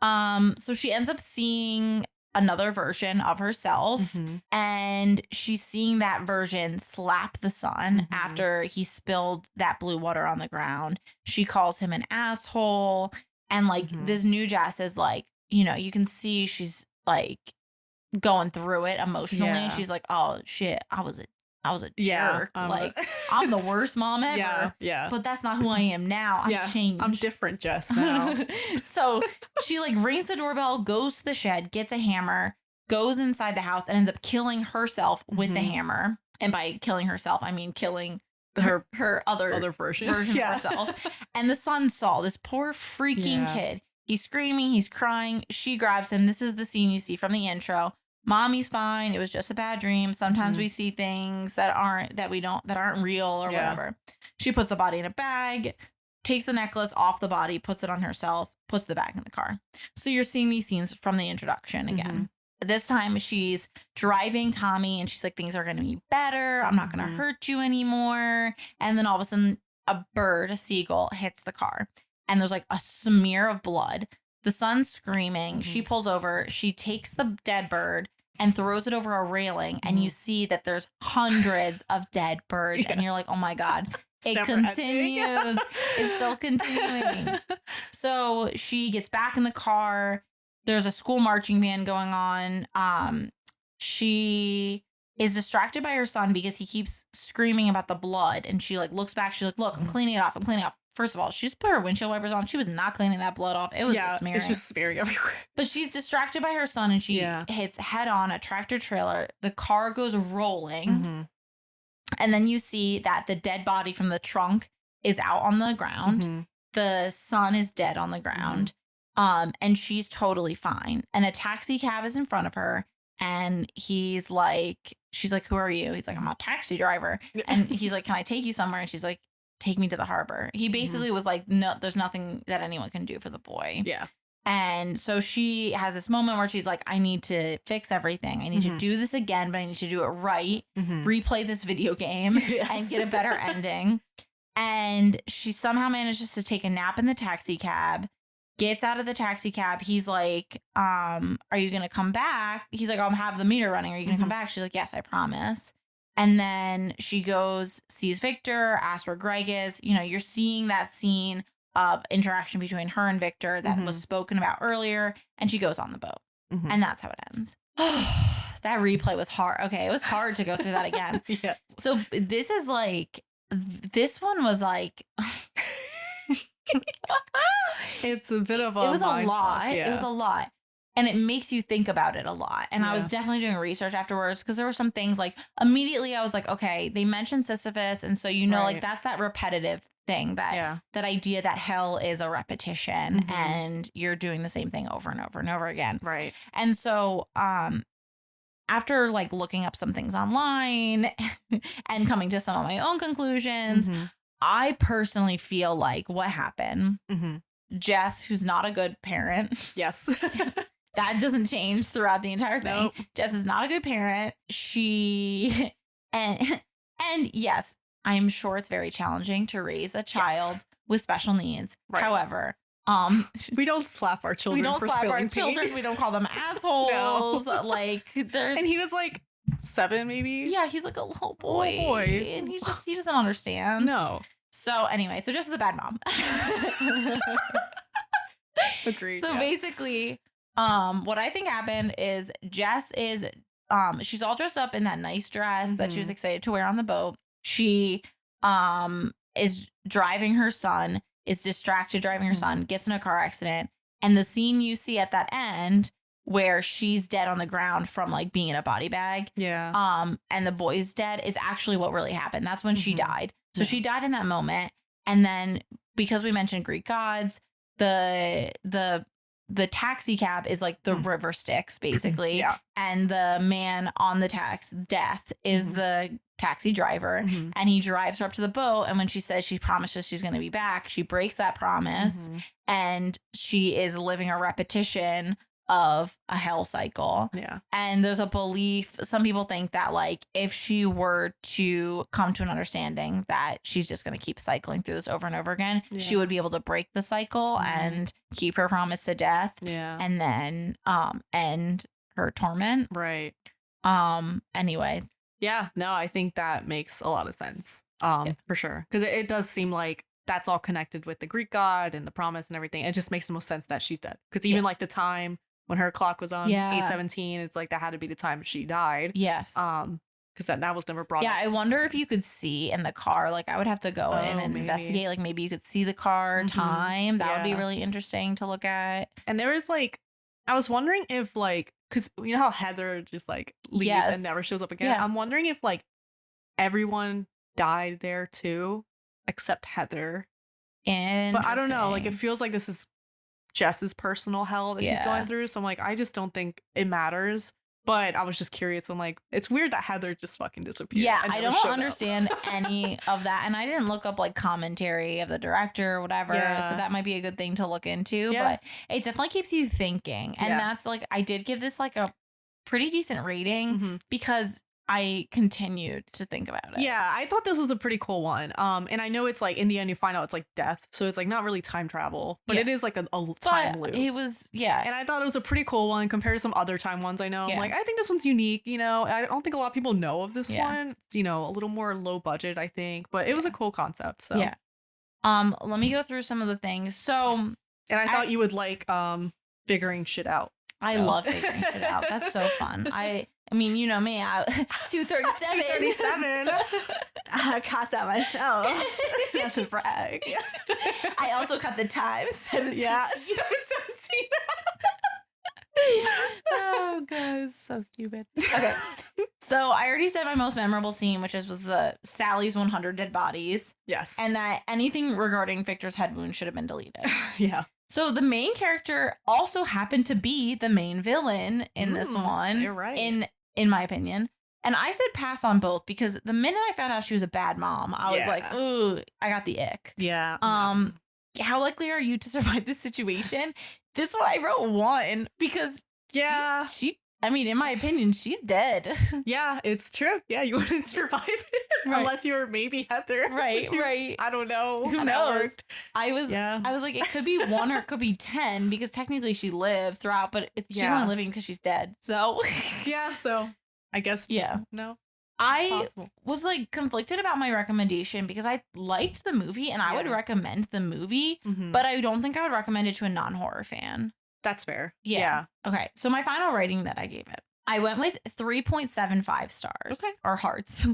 Speaker 3: So she ends up seeing another version of herself and she's seeing that version slap the son after he spilled that blue water on the ground. She calls him an asshole and like this new Jess is like, you can see she's like going through it emotionally. She's like, oh shit, I was a jerk. Like I'm the worst mom ever. Yeah. But that's not who I am now. I'm changed.
Speaker 1: I'm different Jess now.
Speaker 3: So she like rings the doorbell, goes to the shed, gets a hammer, goes inside the house and ends up killing herself with the hammer. And by killing herself, I mean killing her other version of herself. And the son saw this poor freaking kid. He's screaming, he's crying. She grabs him. This is the scene you see from the intro. Mommy's fine. It was just a bad dream. Sometimes we see things that aren't real or whatever. She puts the body in a bag, takes the necklace off the body, puts it on herself, puts the bag in the car. So you're seeing these scenes from the introduction again. This time she's driving Tommy and she's like, things are going to be better. I'm not going to hurt you anymore. And then all of a sudden a seagull hits the car and there's like a smear of blood. The son's screaming. She pulls over. She takes the dead bird and throws it over a railing. And you see that there's hundreds of dead birds. And you're like, oh, my God. It continues. It's still continuing. So she gets back in the car. There's a school marching band going on. She is distracted by her son because he keeps screaming about the blood. And she like looks back. She's like, look, I'm cleaning it off. First of all, she just put her windshield wipers on. She was not cleaning that blood off. It was just smearing.
Speaker 1: It's just smearing everywhere.
Speaker 3: But she's distracted by her son and she hits head on a tractor trailer. The car goes rolling. And then you see that the dead body from the trunk is out on the ground. The son is dead on the ground. And she's totally fine. And a taxi cab is in front of her. And she's like, who are you? He's like, I'm a taxi driver. And he's like, can I take you somewhere? And she's like, take me to the harbor. He basically was like, no, there's nothing that anyone can do for the boy. Yeah. And so she has this moment where she's like, I need to fix everything. I need to do this again, but I need to do it right. Replay this video game and get a better ending. And she somehow manages to take a nap in the taxi cab, gets out of the taxi cab. He's like, are you going to come back? He's like, I'll have the meter running. Are you going to come back? She's like, yes, I promise. And then she goes, sees Victor, asks where Greg is. You're seeing that scene of interaction between her and Victor that was spoken about earlier. And she goes on the boat. And that's how it ends. That replay was hard. Okay, it was hard to go through that again. Yes. So this one was like...
Speaker 1: It's a bit of a...
Speaker 3: It was a lot. Yeah. It was a lot. And it makes you think about it a lot. And I was definitely doing research afterwards because there were some things like immediately I was like, okay, they mentioned Sisyphus. And so, like, that's that repetitive thing, that idea that hell is a repetition and you're doing the same thing over and over and over again.
Speaker 1: Right.
Speaker 3: And so after like looking up some things online and coming to some of my own conclusions, I personally feel like what happened, Jess, who's not a good parent.
Speaker 1: Yes.
Speaker 3: That doesn't change throughout the entire thing.
Speaker 1: Nope.
Speaker 3: Jess is not a good parent. She and yes, I'm sure it's very challenging to raise a child with special needs. Right. However,
Speaker 1: we don't slap our children.
Speaker 3: We don't
Speaker 1: for
Speaker 3: slap our
Speaker 1: spilling
Speaker 3: children.
Speaker 1: tea.
Speaker 3: We don't call them assholes. No. Like there's,
Speaker 1: and he was like 7, maybe.
Speaker 3: Yeah, he's like a little boy, and he doesn't understand.
Speaker 1: No.
Speaker 3: So anyway, so Jess is a bad mom.
Speaker 1: Agreed.
Speaker 3: So basically, what I think happened is Jess is she's all dressed up in that nice dress that she was excited to wear on the boat. She is driving her son, is distracted driving her son, gets in a car accident, and the scene you see at that end where she's dead on the ground from like being in a body bag.
Speaker 1: Yeah.
Speaker 3: And the boy's dead is actually what really happened. That's when she died. So she died in that moment. And then because we mentioned Greek gods, the taxi cab is like the river Styx, basically. And the man on the death is the taxi driver. And he drives her up to the boat. And when she says she promises she's going to be back, she breaks that promise. And she is living a repetition of a hell cycle. Yeah. And there's a belief, some people think that like if she were to come to an understanding that she's just going to keep cycling through this over and over again, she would be able to break the cycle and keep her promise to death. Yeah. And then end her torment.
Speaker 1: Right.
Speaker 3: Anyway.
Speaker 1: Yeah, no, I think that makes a lot of sense. For sure. Because it does seem like that's all connected with the Greek god and the promise and everything. It just makes the most sense that she's dead. Because even like the time when her clock was on 8:17, it's like that had to be the time she died.
Speaker 3: Yes.
Speaker 1: Because that was never brought up.
Speaker 3: Yeah, I wonder if you could see in the car. Like I would have to go in and investigate. Like maybe you could see the car time. That would be really interesting to look at.
Speaker 1: And there was like, I was wondering if like, because you know how Heather just like leaves and never shows up again? Yeah. I'm wondering if like everyone died there too, except Heather. But I don't know. Like it feels like this is Jess's personal hell that she's going through. So I'm like, I just don't think it matters. But I was just curious. I'm like, it's weird that Heather just fucking disappeared.
Speaker 3: Yeah, I don't understand any of that. And I didn't look up like commentary of the director or whatever. Yeah. So that might be a good thing to look into. Yeah. But it definitely keeps you thinking. And that's like, I did give this like a pretty decent rating because I continued to think about it.
Speaker 1: Yeah, I thought this was a pretty cool one. And I know it's like in the end you find out it's like death, so it's like not really time travel, but it is like a time loop.
Speaker 3: It was and
Speaker 1: I thought it was a pretty cool one compared to some other time ones I know. I'm like, I think this one's unique. You know, I don't think a lot of people know of this one. It's, you know, a little more low budget, I think, but it was a cool concept. So
Speaker 3: let me go through some of the things. So,
Speaker 1: and I thought you would like figuring shit out.
Speaker 3: I love figuring shit out. That's so fun. I mean, you know me, 237.
Speaker 1: 237. I caught that myself. That's a brag.
Speaker 3: I also cut the time. 17.
Speaker 1: Yeah. 17.
Speaker 3: Oh, guys, so stupid. Okay. So I already said my most memorable scene, which is with the Sally's 100 dead bodies.
Speaker 1: Yes.
Speaker 3: And that anything regarding Victor's head wound should have been deleted.
Speaker 1: Yeah.
Speaker 3: So the main character also happened to be the main villain in this one.
Speaker 1: You're right.
Speaker 3: In my opinion. And I said pass on both because the minute I found out she was a bad mom, I was like, ooh, I got the ick.
Speaker 1: Yeah.
Speaker 3: How likely are you to survive this situation? This one I wrote 1 because she I mean, in my opinion, she's dead.
Speaker 1: Yeah, it's true. Yeah, you wouldn't survive it unless you were maybe Heather.
Speaker 3: Right.
Speaker 1: I don't know.
Speaker 3: Who knows? I was like, it could be 1 or it could be 10 because technically she lives throughout, but she's only living because she's dead. So
Speaker 1: so I guess no.
Speaker 3: I was like conflicted about my recommendation because I liked the movie and I would recommend the movie, but I don't think I would recommend it to a non-horror fan.
Speaker 1: That's fair.
Speaker 3: Yeah. Okay. So my final rating that I gave it, I went with 3.75 stars or hearts.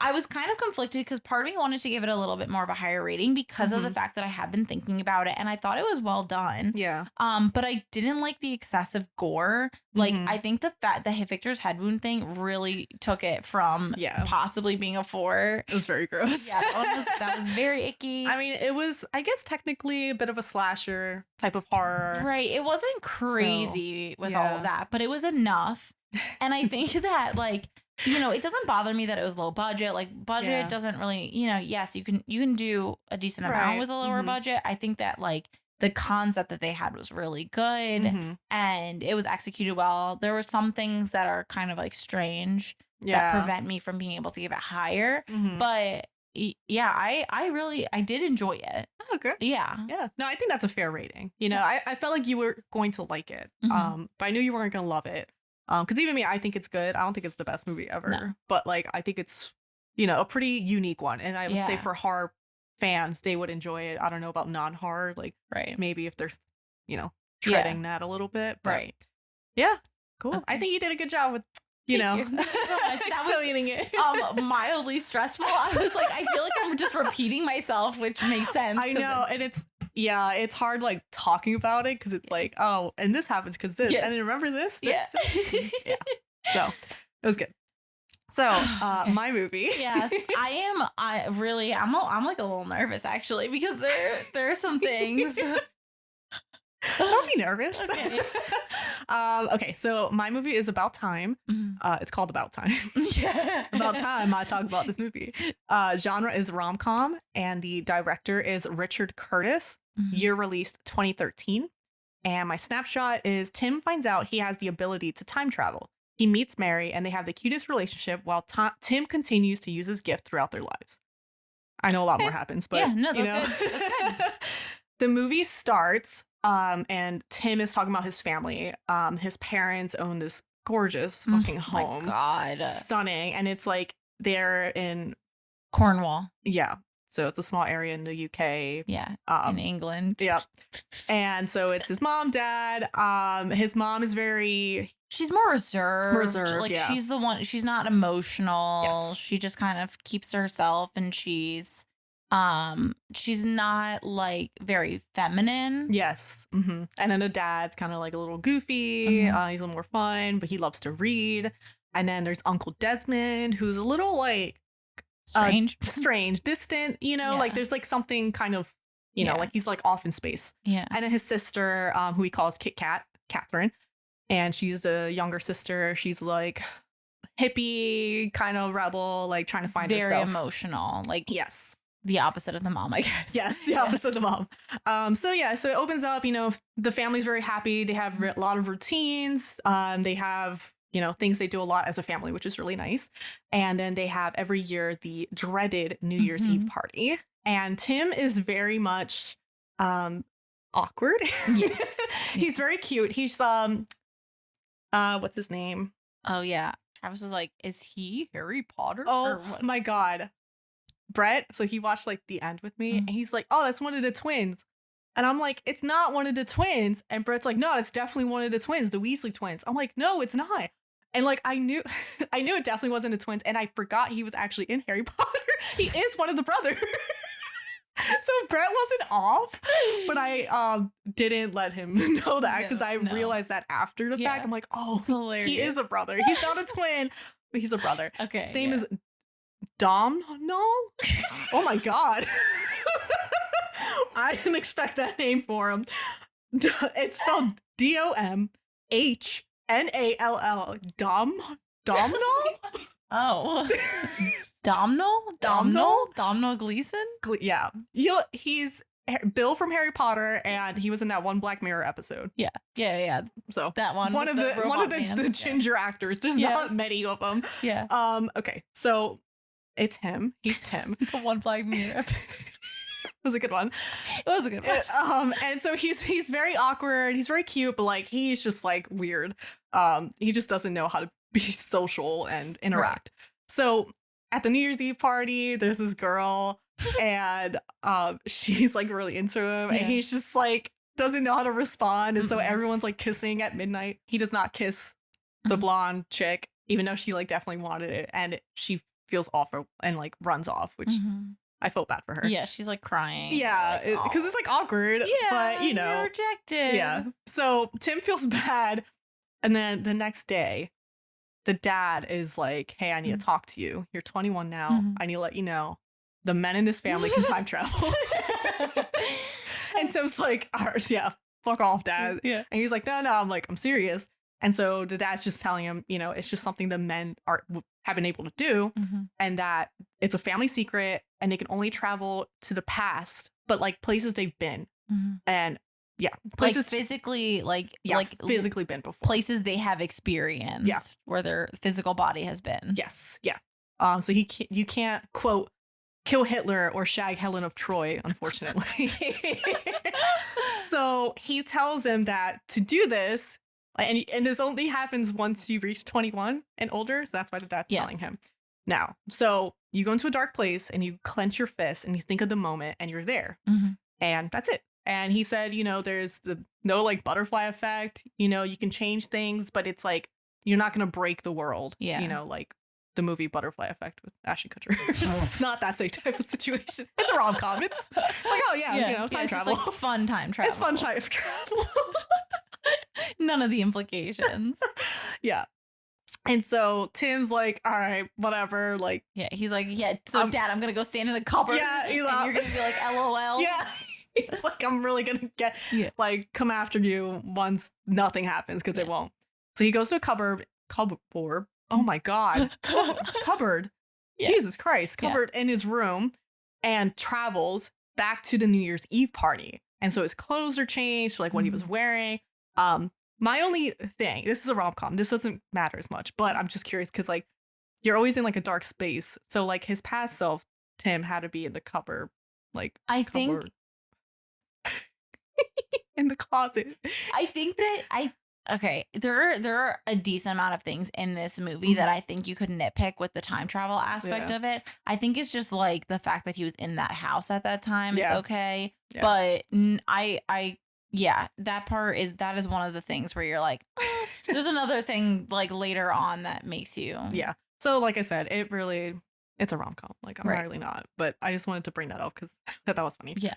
Speaker 3: I was kind of conflicted because part of me wanted to give it a little bit more of a higher rating because of the fact that I have been thinking about it and I thought it was well done.
Speaker 1: Yeah.
Speaker 3: But I didn't like the excessive gore. Like, I think the Victor's head wound thing really took it from possibly being a 4.
Speaker 1: It was very gross.
Speaker 3: Yeah, that was very icky.
Speaker 1: I mean, it was, I guess, technically a bit of a slasher type of horror.
Speaker 3: Right. It wasn't crazy with all of that, but it was enough. And I think that, like, you know, it doesn't bother me that it was low budget. Like, budget doesn't really, you know, yes, you can do a decent amount with a lower budget. I think that, like, the concept that they had was really good and it was executed well. There were some things that are kind of, like, strange that prevent me from being able to give it higher. But yeah, I did enjoy it.
Speaker 1: Oh, good.
Speaker 3: Yeah.
Speaker 1: Yeah. No, I think that's a fair rating. You know, I felt like you were going to like it. But I knew you weren't going to love it. Because even me, I think it's good. I don't think it's the best movie ever, but like I think it's, you know, a pretty unique one. And I would say for horror fans, they would enjoy it. I don't know about non-horror, like maybe if they're, you know, treading that a little bit. But yeah, cool. Okay. I think you did a good job with, you know, explaining it.
Speaker 3: Mildly stressful. I was like, I feel like I'm just repeating myself, which makes sense.
Speaker 1: I know, and it's hard like talking about it because it's like, oh, and this happens because this, and then remember this. So it was good. So my movie.
Speaker 3: Yes, I'm like a little nervous actually because there are some things.
Speaker 1: Don't be nervous. Okay. Okay, so my movie is About Time. It's called About Time. About time I talk about this movie. Genre is rom-com, and the director is Richard Curtis. Year released 2013. And my snapshot is Tim finds out he has the ability to time travel. He meets Mary, and they have the cutest relationship while Tim continues to use his gift throughout their lives. I know a lot more happens, but
Speaker 3: that's
Speaker 1: good.
Speaker 3: That's good.
Speaker 1: The movie starts, and Tim is talking about his family. His parents own this gorgeous fucking home.
Speaker 3: My God.
Speaker 1: Stunning. And it's like they're in
Speaker 3: Cornwall.
Speaker 1: Yeah. So it's a small area in the UK.
Speaker 3: Yeah. In England.
Speaker 1: Yeah. And so it's his mom, dad. His mom is
Speaker 3: she's more reserved. Like
Speaker 1: she's
Speaker 3: the one, she's not emotional.
Speaker 1: Yes.
Speaker 3: She just kind of keeps to herself, and she's not like very feminine.
Speaker 1: Yes. And then the dad's kind of like a little goofy. He's a little more fun, but he loves to read. And then there's Uncle Desmond, who's a little like strange, distant, you know, like there's like something kind of, you know, like he's like off in space. Yeah. And then his sister, who he calls Kit Kat, Catherine, and she's a younger sister. She's like hippie, kind of rebel, like trying to find herself.
Speaker 3: Very emotional. Like,
Speaker 1: yes.
Speaker 3: The opposite of the mom, I guess.
Speaker 1: Yes, the opposite of the mom. So it opens up, you know, the family's very happy. They have a lot of routines. They have, you know, things they do a lot as a family, which is really nice. And then they have every year the dreaded New Year's Eve party. And Tim is very much awkward. Yes. He's very cute. He's what's his name?
Speaker 3: Oh yeah. Travis was like, is he Harry Potter?
Speaker 1: Oh my God. Brett, so he watched like the end with me, and he's like, oh, that's one of the twins. And I'm like, it's not one of the twins. And Brett's like, no, it's definitely one of the twins, the Weasley twins. I'm like, no, it's not. And like, I knew it definitely wasn't the twins, and I forgot he was actually in Harry Potter. He is one of the brothers. So Brett wasn't off, but I didn't let him know that because I realized that after the fact. I'm like, oh, he is a brother. He's not a twin, but he's a brother.
Speaker 3: Okay.
Speaker 1: His name is Dom? No? Oh my God. I didn't expect that name for him. It's spelled Domhnall. Domhnall?
Speaker 3: Oh. Domhnall Gleeson?
Speaker 1: Yeah. He's Bill from Harry Potter, and he was in that one Black Mirror episode.
Speaker 3: Yeah.
Speaker 1: So
Speaker 3: that one
Speaker 1: of the ginger actors. There's not many of them.
Speaker 3: Yeah.
Speaker 1: Okay. So it's him. He's Tim.
Speaker 3: The one Black Mirror episode.
Speaker 1: It was a good one. And so he's very awkward. He's very cute, but like he's just like weird. He just doesn't know how to be social and interact. Right. So at the New Year's Eve party, there's this girl, and she's like really into him, and he's just like doesn't know how to respond, and so everyone's like kissing at midnight. He does not kiss the blonde chick, even though she like definitely wanted it, and she feels awful and like runs off, which I felt bad for her.
Speaker 3: Yeah, she's like crying.
Speaker 1: Yeah, because it's like awkward.
Speaker 3: Yeah,
Speaker 1: but you know,
Speaker 3: you're rejected.
Speaker 1: Yeah. So Tim feels bad, and then the next day, the dad is like, "Hey, I need to talk to you. You're 21 now. I need to let you know the men in this family can time travel." And Tim's like, "Yeah, fuck off, dad."
Speaker 3: Yeah.
Speaker 1: And he's like, "No, no." I'm like, "I'm serious." And so the dad's just telling him, you know, it's just something the men have been able to do, and that it's a family secret, and they can only travel to the past, but like places they've been, and places
Speaker 3: like physically, like
Speaker 1: physically been before,
Speaker 3: places they have experienced, where their physical body has been.
Speaker 1: Yes, yeah. So you can't quote kill Hitler or shag Helen of Troy, unfortunately. So he tells him that to do this. And this only happens once you reach 21 and older. So that's why the dad's telling him. Now, so you go into a dark place and you clench your fists and you think of the moment and you're there. And that's it. And he said, you know, there's no like butterfly effect. You know, you can change things, but it's like you're not going to break the world.
Speaker 3: Yeah.
Speaker 1: You know, like the movie Butterfly Effect with Ashton Kutcher. Not that same type of situation. It's a rom-com. It's like, oh, yeah. You know, time travel.
Speaker 3: It's like fun time travel.
Speaker 1: It's fun time travel.
Speaker 3: None of the implications.
Speaker 1: Yeah. And so Tim's like, all right, whatever. Like,
Speaker 3: yeah, he's like, yeah, so dad, I'm going to go stand in a cupboard.
Speaker 1: Yeah,
Speaker 3: you're going to be like, LOL.
Speaker 1: Yeah. He's like, I'm really going to come after you once nothing happens because it won't. So he goes to a cupboard. Oh my God. Cupboard. Yeah. Jesus Christ. Cupboard in his room and travels back to the New Year's Eve party. And so his clothes are changed, like what he was wearing. My only thing, this is a rom-com, this doesn't matter as much, but I'm just curious because like you're always in like a dark space. So like his past self, Tim, had to be in the cupboard, like
Speaker 3: think
Speaker 1: in the closet.
Speaker 3: I think that there are a decent amount of things in this movie that I think you could nitpick with the time travel aspect of it. I think it's just like the fact that he was in that house at that time. It's okay. Yeah. But that is one of the things where you're like, there's another thing like later on that makes you.
Speaker 1: Yeah. So like I said, it's a rom-com. Like I'm really not, but I just wanted to bring that up because that was funny.
Speaker 3: Yeah.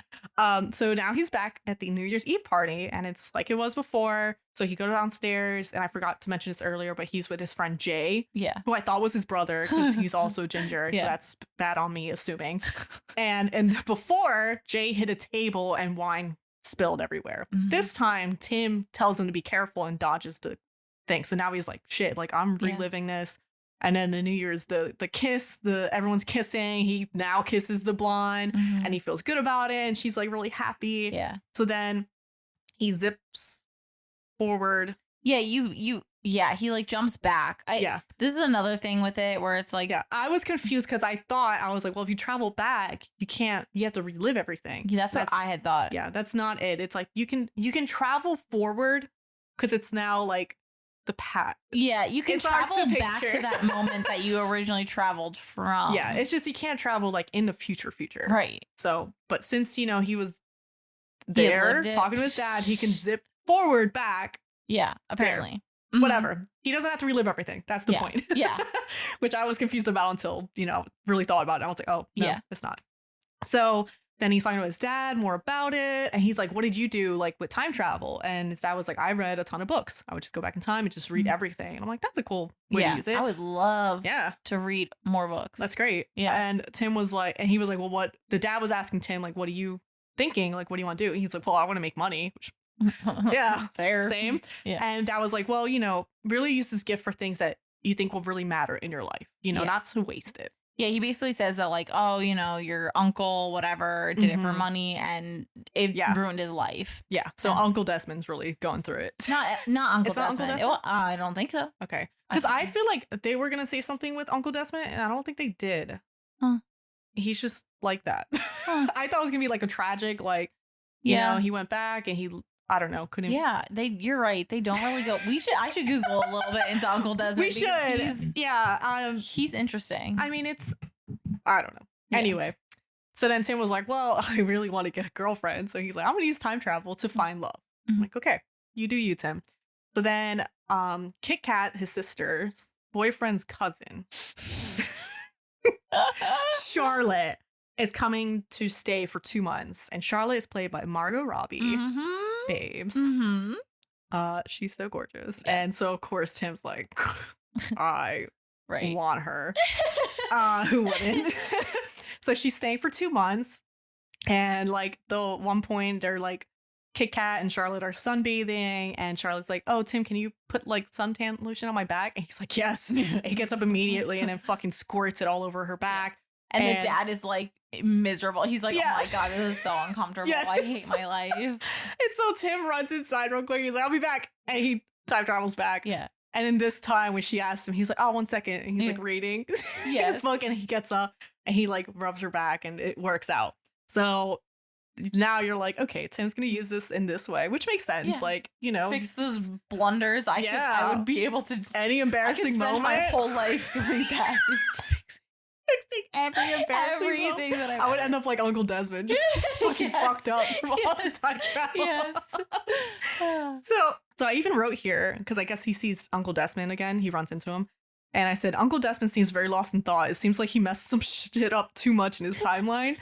Speaker 1: So now he's back at the New Year's Eve party and it's like it was before. So he goes downstairs and I forgot to mention this earlier, but he's with his friend Jay.
Speaker 3: Yeah.
Speaker 1: Who I thought was his brother because he's also ginger. So that's bad on me assuming. and before Jay hit a table and wine spilled everywhere. This time Tim tells him to be careful and dodges the thing. So now he's like, shit, like I'm reliving this. And then the New Year's, the kiss, everyone's kissing. He now kisses the blonde and he feels good about it. And she's like really happy.
Speaker 3: Yeah.
Speaker 1: So then he zips forward.
Speaker 3: Yeah, he like jumps back. This is another thing with it where it's like,
Speaker 1: I was confused because I was like, well, if you travel back, you have to relive everything.
Speaker 3: Yeah, that's what I had thought.
Speaker 1: Yeah, that's not it. It's like you can travel forward because it's now like the past.
Speaker 3: Yeah, you can travel back to that moment that you originally traveled from.
Speaker 1: Yeah, it's just you can't travel like in the future.
Speaker 3: Right.
Speaker 1: So, but since, you know, he was there talking to his dad, he can zip forward back.
Speaker 3: Yeah, apparently.
Speaker 1: Whatever. He doesn't have to relive everything. That's the point.
Speaker 3: Yeah.
Speaker 1: Which I was confused about until, you know, really thought about it. I was like, oh, no, it's not. So then he's talking to his dad more about it. And he's like, what did you do like with time travel? And his dad was like, I read a ton of books. I would just go back in time and just read everything. And I'm like, that's a cool way to use it.
Speaker 3: I would love to read more books.
Speaker 1: That's great.
Speaker 3: Yeah.
Speaker 1: And Tim was like, and he was like, well, what? The dad was asking Tim, like, what are you thinking? Like, what do you want to do? And he's like, well, I want to make money. Which, yeah,
Speaker 3: fair.
Speaker 1: Same.
Speaker 3: Yeah.
Speaker 1: And dad was like, well, you know, really use this gift for things that you think will really matter in your life, you know, not to waste it.
Speaker 3: Yeah, he basically says that like, oh, you know, your uncle, whatever, did it for money and it ruined his life.
Speaker 1: Yeah. So Uncle Desmond's really going through it.
Speaker 3: Not Uncle
Speaker 1: It's not
Speaker 3: Desmond.
Speaker 1: Uncle Desmond?
Speaker 3: I don't think so.
Speaker 1: Okay. Because I feel like they were going to say something with Uncle Desmond and I don't think they did.
Speaker 3: Huh.
Speaker 1: He's just like that. I thought it was going to be like a tragic, like, you know, he went back and he, I don't know, couldn't.
Speaker 3: Yeah, you're right. They don't really go. I should Google a little bit into Uncle Desmond.
Speaker 1: We should.
Speaker 3: He's interesting.
Speaker 1: I mean, I don't know. Yeah. Anyway, so then Tim was like, well, I really want to get a girlfriend. So he's like, I'm going to use time travel to find love. I'm like, okay, you do you, Tim. So then Kit Kat, his sister's boyfriend's cousin. Charlotte is coming to stay for 2 months, and Charlotte is played by Margot Robbie.
Speaker 3: Mm-hmm.
Speaker 1: Babes.
Speaker 3: Mm-hmm.
Speaker 1: She's so gorgeous.
Speaker 3: Yes.
Speaker 1: And so of course Tim's like, I
Speaker 3: Right.
Speaker 1: want her. Who wouldn't? So she's staying for 2 months, and like the one point they're like Kit Kat and Charlotte are sunbathing, and Charlotte's like, oh, Tim, can you put like suntan lotion on my back? And he's like, yes. And he gets up immediately and then fucking squirts it all over her back.
Speaker 3: And the dad is like miserable. He's like,
Speaker 1: Yeah.
Speaker 3: oh my God, this is so uncomfortable.
Speaker 1: Yes.
Speaker 3: I hate my life.
Speaker 1: And so Tim runs inside real quick. He's like, I'll be back. And he time travels back.
Speaker 3: Yeah.
Speaker 1: And in this time when she asked him, he's like, oh, 1 second. And he's like reading
Speaker 3: Yeah.
Speaker 1: his book, and he gets up and he like rubs her back, and it works out. So now you're like, okay, Tim's going to use this in this way, which makes sense.
Speaker 3: Yeah.
Speaker 1: Like, you know,
Speaker 3: Fix those blunders. I would be able to.
Speaker 1: any
Speaker 3: I could
Speaker 1: embarrassing
Speaker 3: spend
Speaker 1: moment.
Speaker 3: my whole life going back and
Speaker 1: fixing every embarrassing
Speaker 3: everything
Speaker 1: moment.
Speaker 3: that
Speaker 1: I would end up like Uncle Desmond, just fucking
Speaker 3: Yes.
Speaker 1: fucked up from all the
Speaker 3: Yes.
Speaker 1: time travel.
Speaker 3: Yes.
Speaker 1: So I even wrote here, because I guess he sees Uncle Desmond again. He runs into him. And I said, Uncle Desmond seems very lost in thought. It seems like he messed some shit up too much in his timeline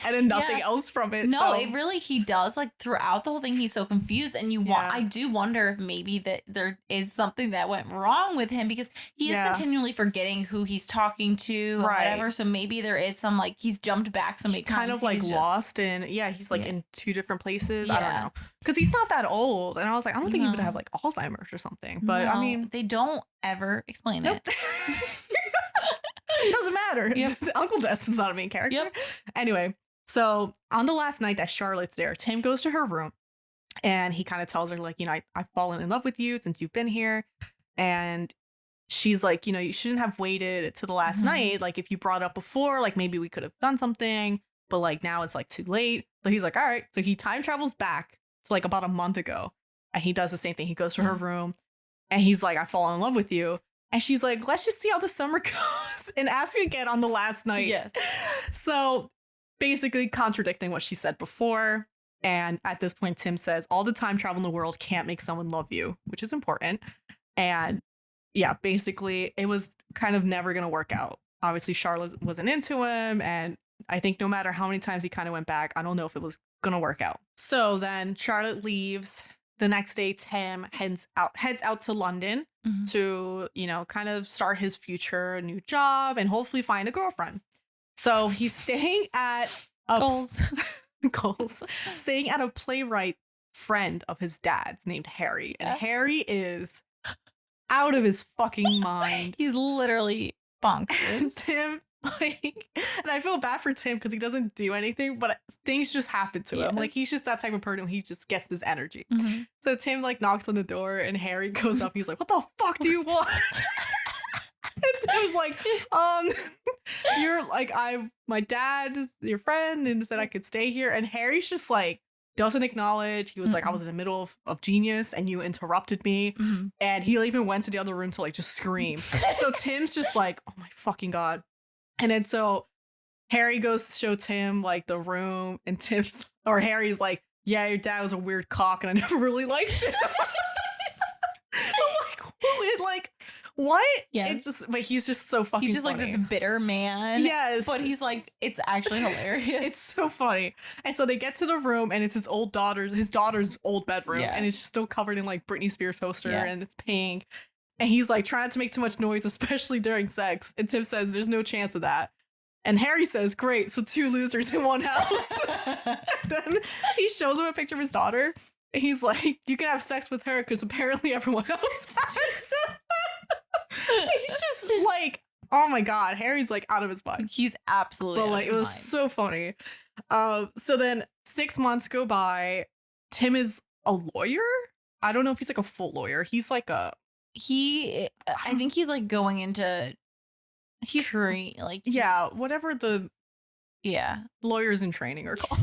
Speaker 1: and then nothing
Speaker 3: Yeah.
Speaker 1: else from it.
Speaker 3: No,
Speaker 1: so.
Speaker 3: it really, he does, like, throughout the whole thing, he's so confused, and
Speaker 1: Yeah.
Speaker 3: I do wonder if maybe that there is something that went wrong with him, because he
Speaker 1: Yeah.
Speaker 3: is continually forgetting who he's talking to, or
Speaker 1: Right.
Speaker 3: whatever, so maybe there is some, like, he's jumped back so many
Speaker 1: He's
Speaker 3: times.
Speaker 1: kind of like
Speaker 3: he's just-
Speaker 1: lost in, he's like
Speaker 3: Yeah.
Speaker 1: in 2 different places. I don't
Speaker 3: Yeah.
Speaker 1: know. Because he's not that old. And I was like, I don't think he would
Speaker 3: No.
Speaker 1: have like Alzheimer's or something. But I
Speaker 3: No,
Speaker 1: mean,
Speaker 3: they don't ever explain
Speaker 1: nope.
Speaker 3: it.
Speaker 1: It doesn't matter.
Speaker 3: Yep.
Speaker 1: Uncle Desmond's not a main character.
Speaker 3: Yep.
Speaker 1: Anyway, so on the last night that Charlotte's there, Tim goes to her room and he kind of tells her, like, you know, I've fallen in love with you since you've been here. And she's like, you know, you shouldn't have waited to the last
Speaker 3: Mhm.
Speaker 1: night. Like, if you brought it up before, like, maybe we could have done something. But like now it's like too late. So he's like, all right. So he time travels back to like about a month ago. And he does the same thing. He goes to her room and he's like, I fall in love with you. And she's like, let's just see how the summer goes and ask me again on the last night.
Speaker 3: Yes.
Speaker 1: So basically contradicting what she said before. And at this point, Tim says, all the time travel in the world can't make someone love you, which is important. And yeah, basically it was kind of never going to work out. Obviously, Charlotte wasn't into him. And I think no matter how many times he kind of went back, I don't know if it was going to work out. So then Charlotte leaves. The next day, Tim heads out to London
Speaker 3: Mhm.
Speaker 1: to, you know, kind of start his future new job and hopefully find a girlfriend. So he's staying at a goals, staying at a playwright friend of his dad's named Harry. And
Speaker 3: Yeah.
Speaker 1: Harry is out of his fucking mind.
Speaker 3: He's literally bonkers.
Speaker 1: Tim, like, and I feel bad for Tim because he doesn't do anything, but things just happen to him.
Speaker 3: Yeah.
Speaker 1: Like, he's just that type of person. He just gets this energy.
Speaker 3: Mhm.
Speaker 1: So Tim like knocks on the door and Harry goes up. He's like, what the fuck do you want? And Tim's like, you're like, my dad is your friend and said I could stay here. And Harry's just like, doesn't acknowledge. He was like, I was in the middle of genius and you interrupted me.
Speaker 3: Mhm.
Speaker 1: And he even went to the other room to like just scream. So Tim's just like, oh my fucking God. And then so Harry goes to show Tim like the room and Harry's like, yeah, your dad was a weird cock and I never really liked him. I'm like, what?
Speaker 3: Yeah.
Speaker 1: It's just, but he's just so fucking
Speaker 3: He's just
Speaker 1: funny.
Speaker 3: like this bitter man.
Speaker 1: Yes.
Speaker 3: But he's like, it's actually hilarious.
Speaker 1: It's so funny. And so they get to the room and it's his daughter's old bedroom.
Speaker 3: Yeah.
Speaker 1: And it's just still covered in like Britney Spears poster
Speaker 3: Yeah.
Speaker 1: and it's pink. And he's like trying to make too much noise, especially during sex. And Tim says, there's no chance of that. And Harry says, great, so 2 losers in one house. Then he shows him a picture of his daughter. And he's like, you can have sex with her because apparently everyone else has. He's just like, oh my God, Harry's like out of his mind.
Speaker 3: He's absolutely
Speaker 1: But
Speaker 3: out
Speaker 1: like,
Speaker 3: of
Speaker 1: it
Speaker 3: his
Speaker 1: was
Speaker 3: mind.
Speaker 1: so funny. So then 6 months go by. Tim is a lawyer. I don't know if he's like a full lawyer. He's like I
Speaker 3: think he's like going into
Speaker 1: yeah, whatever the
Speaker 3: yeah.
Speaker 1: lawyers in training are called.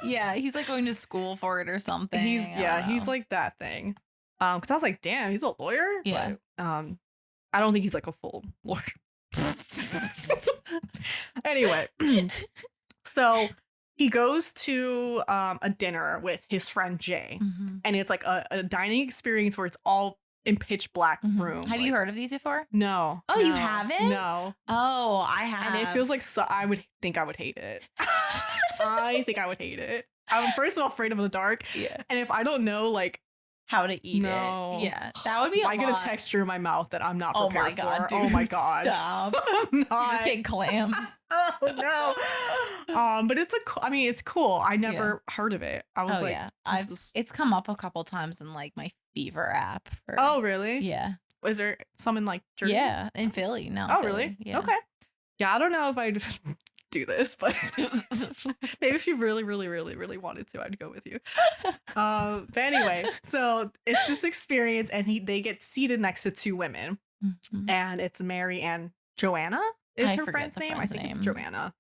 Speaker 3: Yeah, he's like going to school for it or something.
Speaker 1: He's
Speaker 3: I don't know.
Speaker 1: like that thing. Because I was like, damn, he's a lawyer.
Speaker 3: Yeah.
Speaker 1: But, I don't think he's like a full lawyer. Anyway, so he goes to a dinner with his friend Jay,
Speaker 3: Mhm.
Speaker 1: and it's like a dining experience where it's all in pitch black room.
Speaker 3: Have you heard of these before?
Speaker 1: No.
Speaker 3: Oh, you haven't?
Speaker 1: No.
Speaker 3: Oh, I have.
Speaker 1: And it feels like I would think I would hate it. I think I would hate it. I'm first of all afraid of the dark.
Speaker 3: Yeah.
Speaker 1: And if I don't know, like,
Speaker 3: how to eat it. Yeah. That would be a lot.
Speaker 1: I get a texture in my mouth that I'm not prepared for.
Speaker 3: Dude,
Speaker 1: oh my God.
Speaker 3: Stop.
Speaker 1: I'm
Speaker 3: You
Speaker 1: not.
Speaker 3: just get clams.
Speaker 1: Oh no. But it's cool. I never heard of it. I was
Speaker 3: it's come up a couple times in like my Fever app.
Speaker 1: Oh really?
Speaker 3: Yeah.
Speaker 1: Is there some in like Jersey?
Speaker 3: Yeah, in Philly. No.
Speaker 1: Oh
Speaker 3: Philly.
Speaker 1: really?
Speaker 3: Yeah.
Speaker 1: Okay. Yeah, I don't know if I'd do this, but maybe if you really, really, really, really wanted to, I'd go with you. But anyway, so it's this experience, and they get seated next to two women, and it's Mary and Joanna is her friend's name. I think it's Joanna,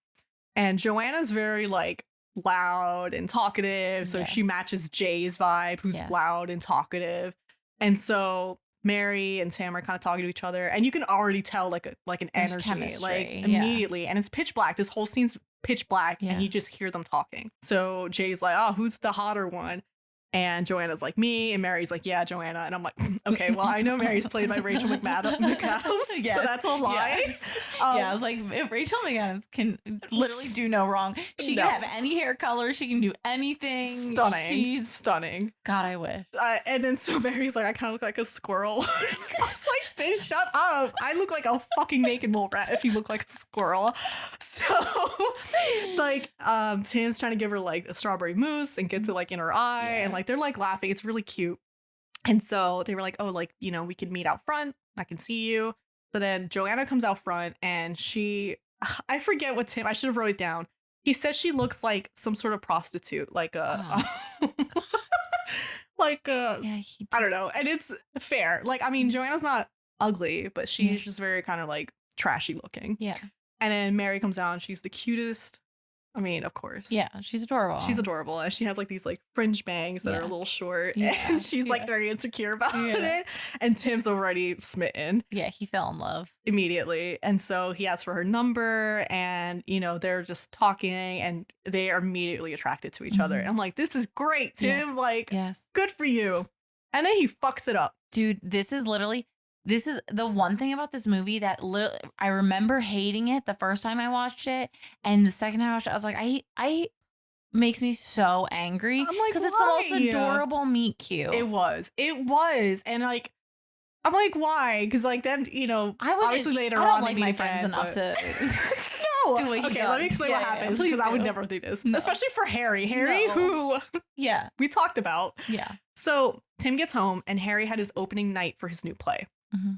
Speaker 1: and Joanna's very like loud and talkative, so she matches Jay's vibe, who's loud and talkative, and so Mary and Sam are kind of talking to each other, and you can already tell like an energy,
Speaker 3: chemistry,
Speaker 1: like immediately, and it's pitch black. This whole scene's pitch black, and you just hear them talking. So Jay's like, "Oh, who's the hotter one?" And Joanna's like, "Me," and Mary's like, "Yeah, Joanna." And I'm like, "Okay, well, I know Mary's played by Rachel McAdams, so that's a lie."
Speaker 3: Yes. I was like, if Rachel McAdams can literally do no wrong. She can have any hair color. She can do anything.
Speaker 1: Stunning.
Speaker 3: She's
Speaker 1: stunning.
Speaker 3: God, I wish.
Speaker 1: And then so Mary's like, "I kind of look like a squirrel." I was like, "Bitch, shut up. I look like a fucking naked mole rat if you look like a squirrel." So like Tim's trying to give her like a strawberry mousse and gets it like in her eye, and like they're like laughing. It's really cute. And so they were like, "Oh, like, you know, we can meet out front. I can see you." So then Joanna comes out front, and I forget what Tim, I should have wrote it down. He says she looks like some sort of prostitute, like a like a I don't know. And it's fair. Like, I mean, Joanna's not ugly, but she's just very kind of like trashy looking.
Speaker 3: Yeah.
Speaker 1: And then Mary comes out, and she's the cutest. I mean, of course.
Speaker 3: Yeah, she's adorable.
Speaker 1: She's adorable. And she has like these like fringe bangs that are a little short. And she's like very insecure about it. And Tim's already smitten.
Speaker 3: Yeah, he fell in love
Speaker 1: immediately. And so he asks for her number, and, you know, they're just talking, and they are immediately attracted to each other. And I'm like, this is great, Tim.
Speaker 3: Yes.
Speaker 1: Like, good for you. And then he fucks it up.
Speaker 3: Dude, this is the one thing about this movie that I remember hating it the first time I watched it, and the second time I watched it, I was like, I makes me so angry. I'm like, because it's the most adorable meet cute.
Speaker 1: It was, and like, I'm like, why? Because like then, you know, obviously later on,
Speaker 3: I don't like my friends enough to.
Speaker 1: No.
Speaker 3: Do what
Speaker 1: okay, let me explain what happens, because I would never do this, especially for Harry, who we talked about.
Speaker 3: Yeah.
Speaker 1: So Tim gets home, and Harry had his opening night for his new play.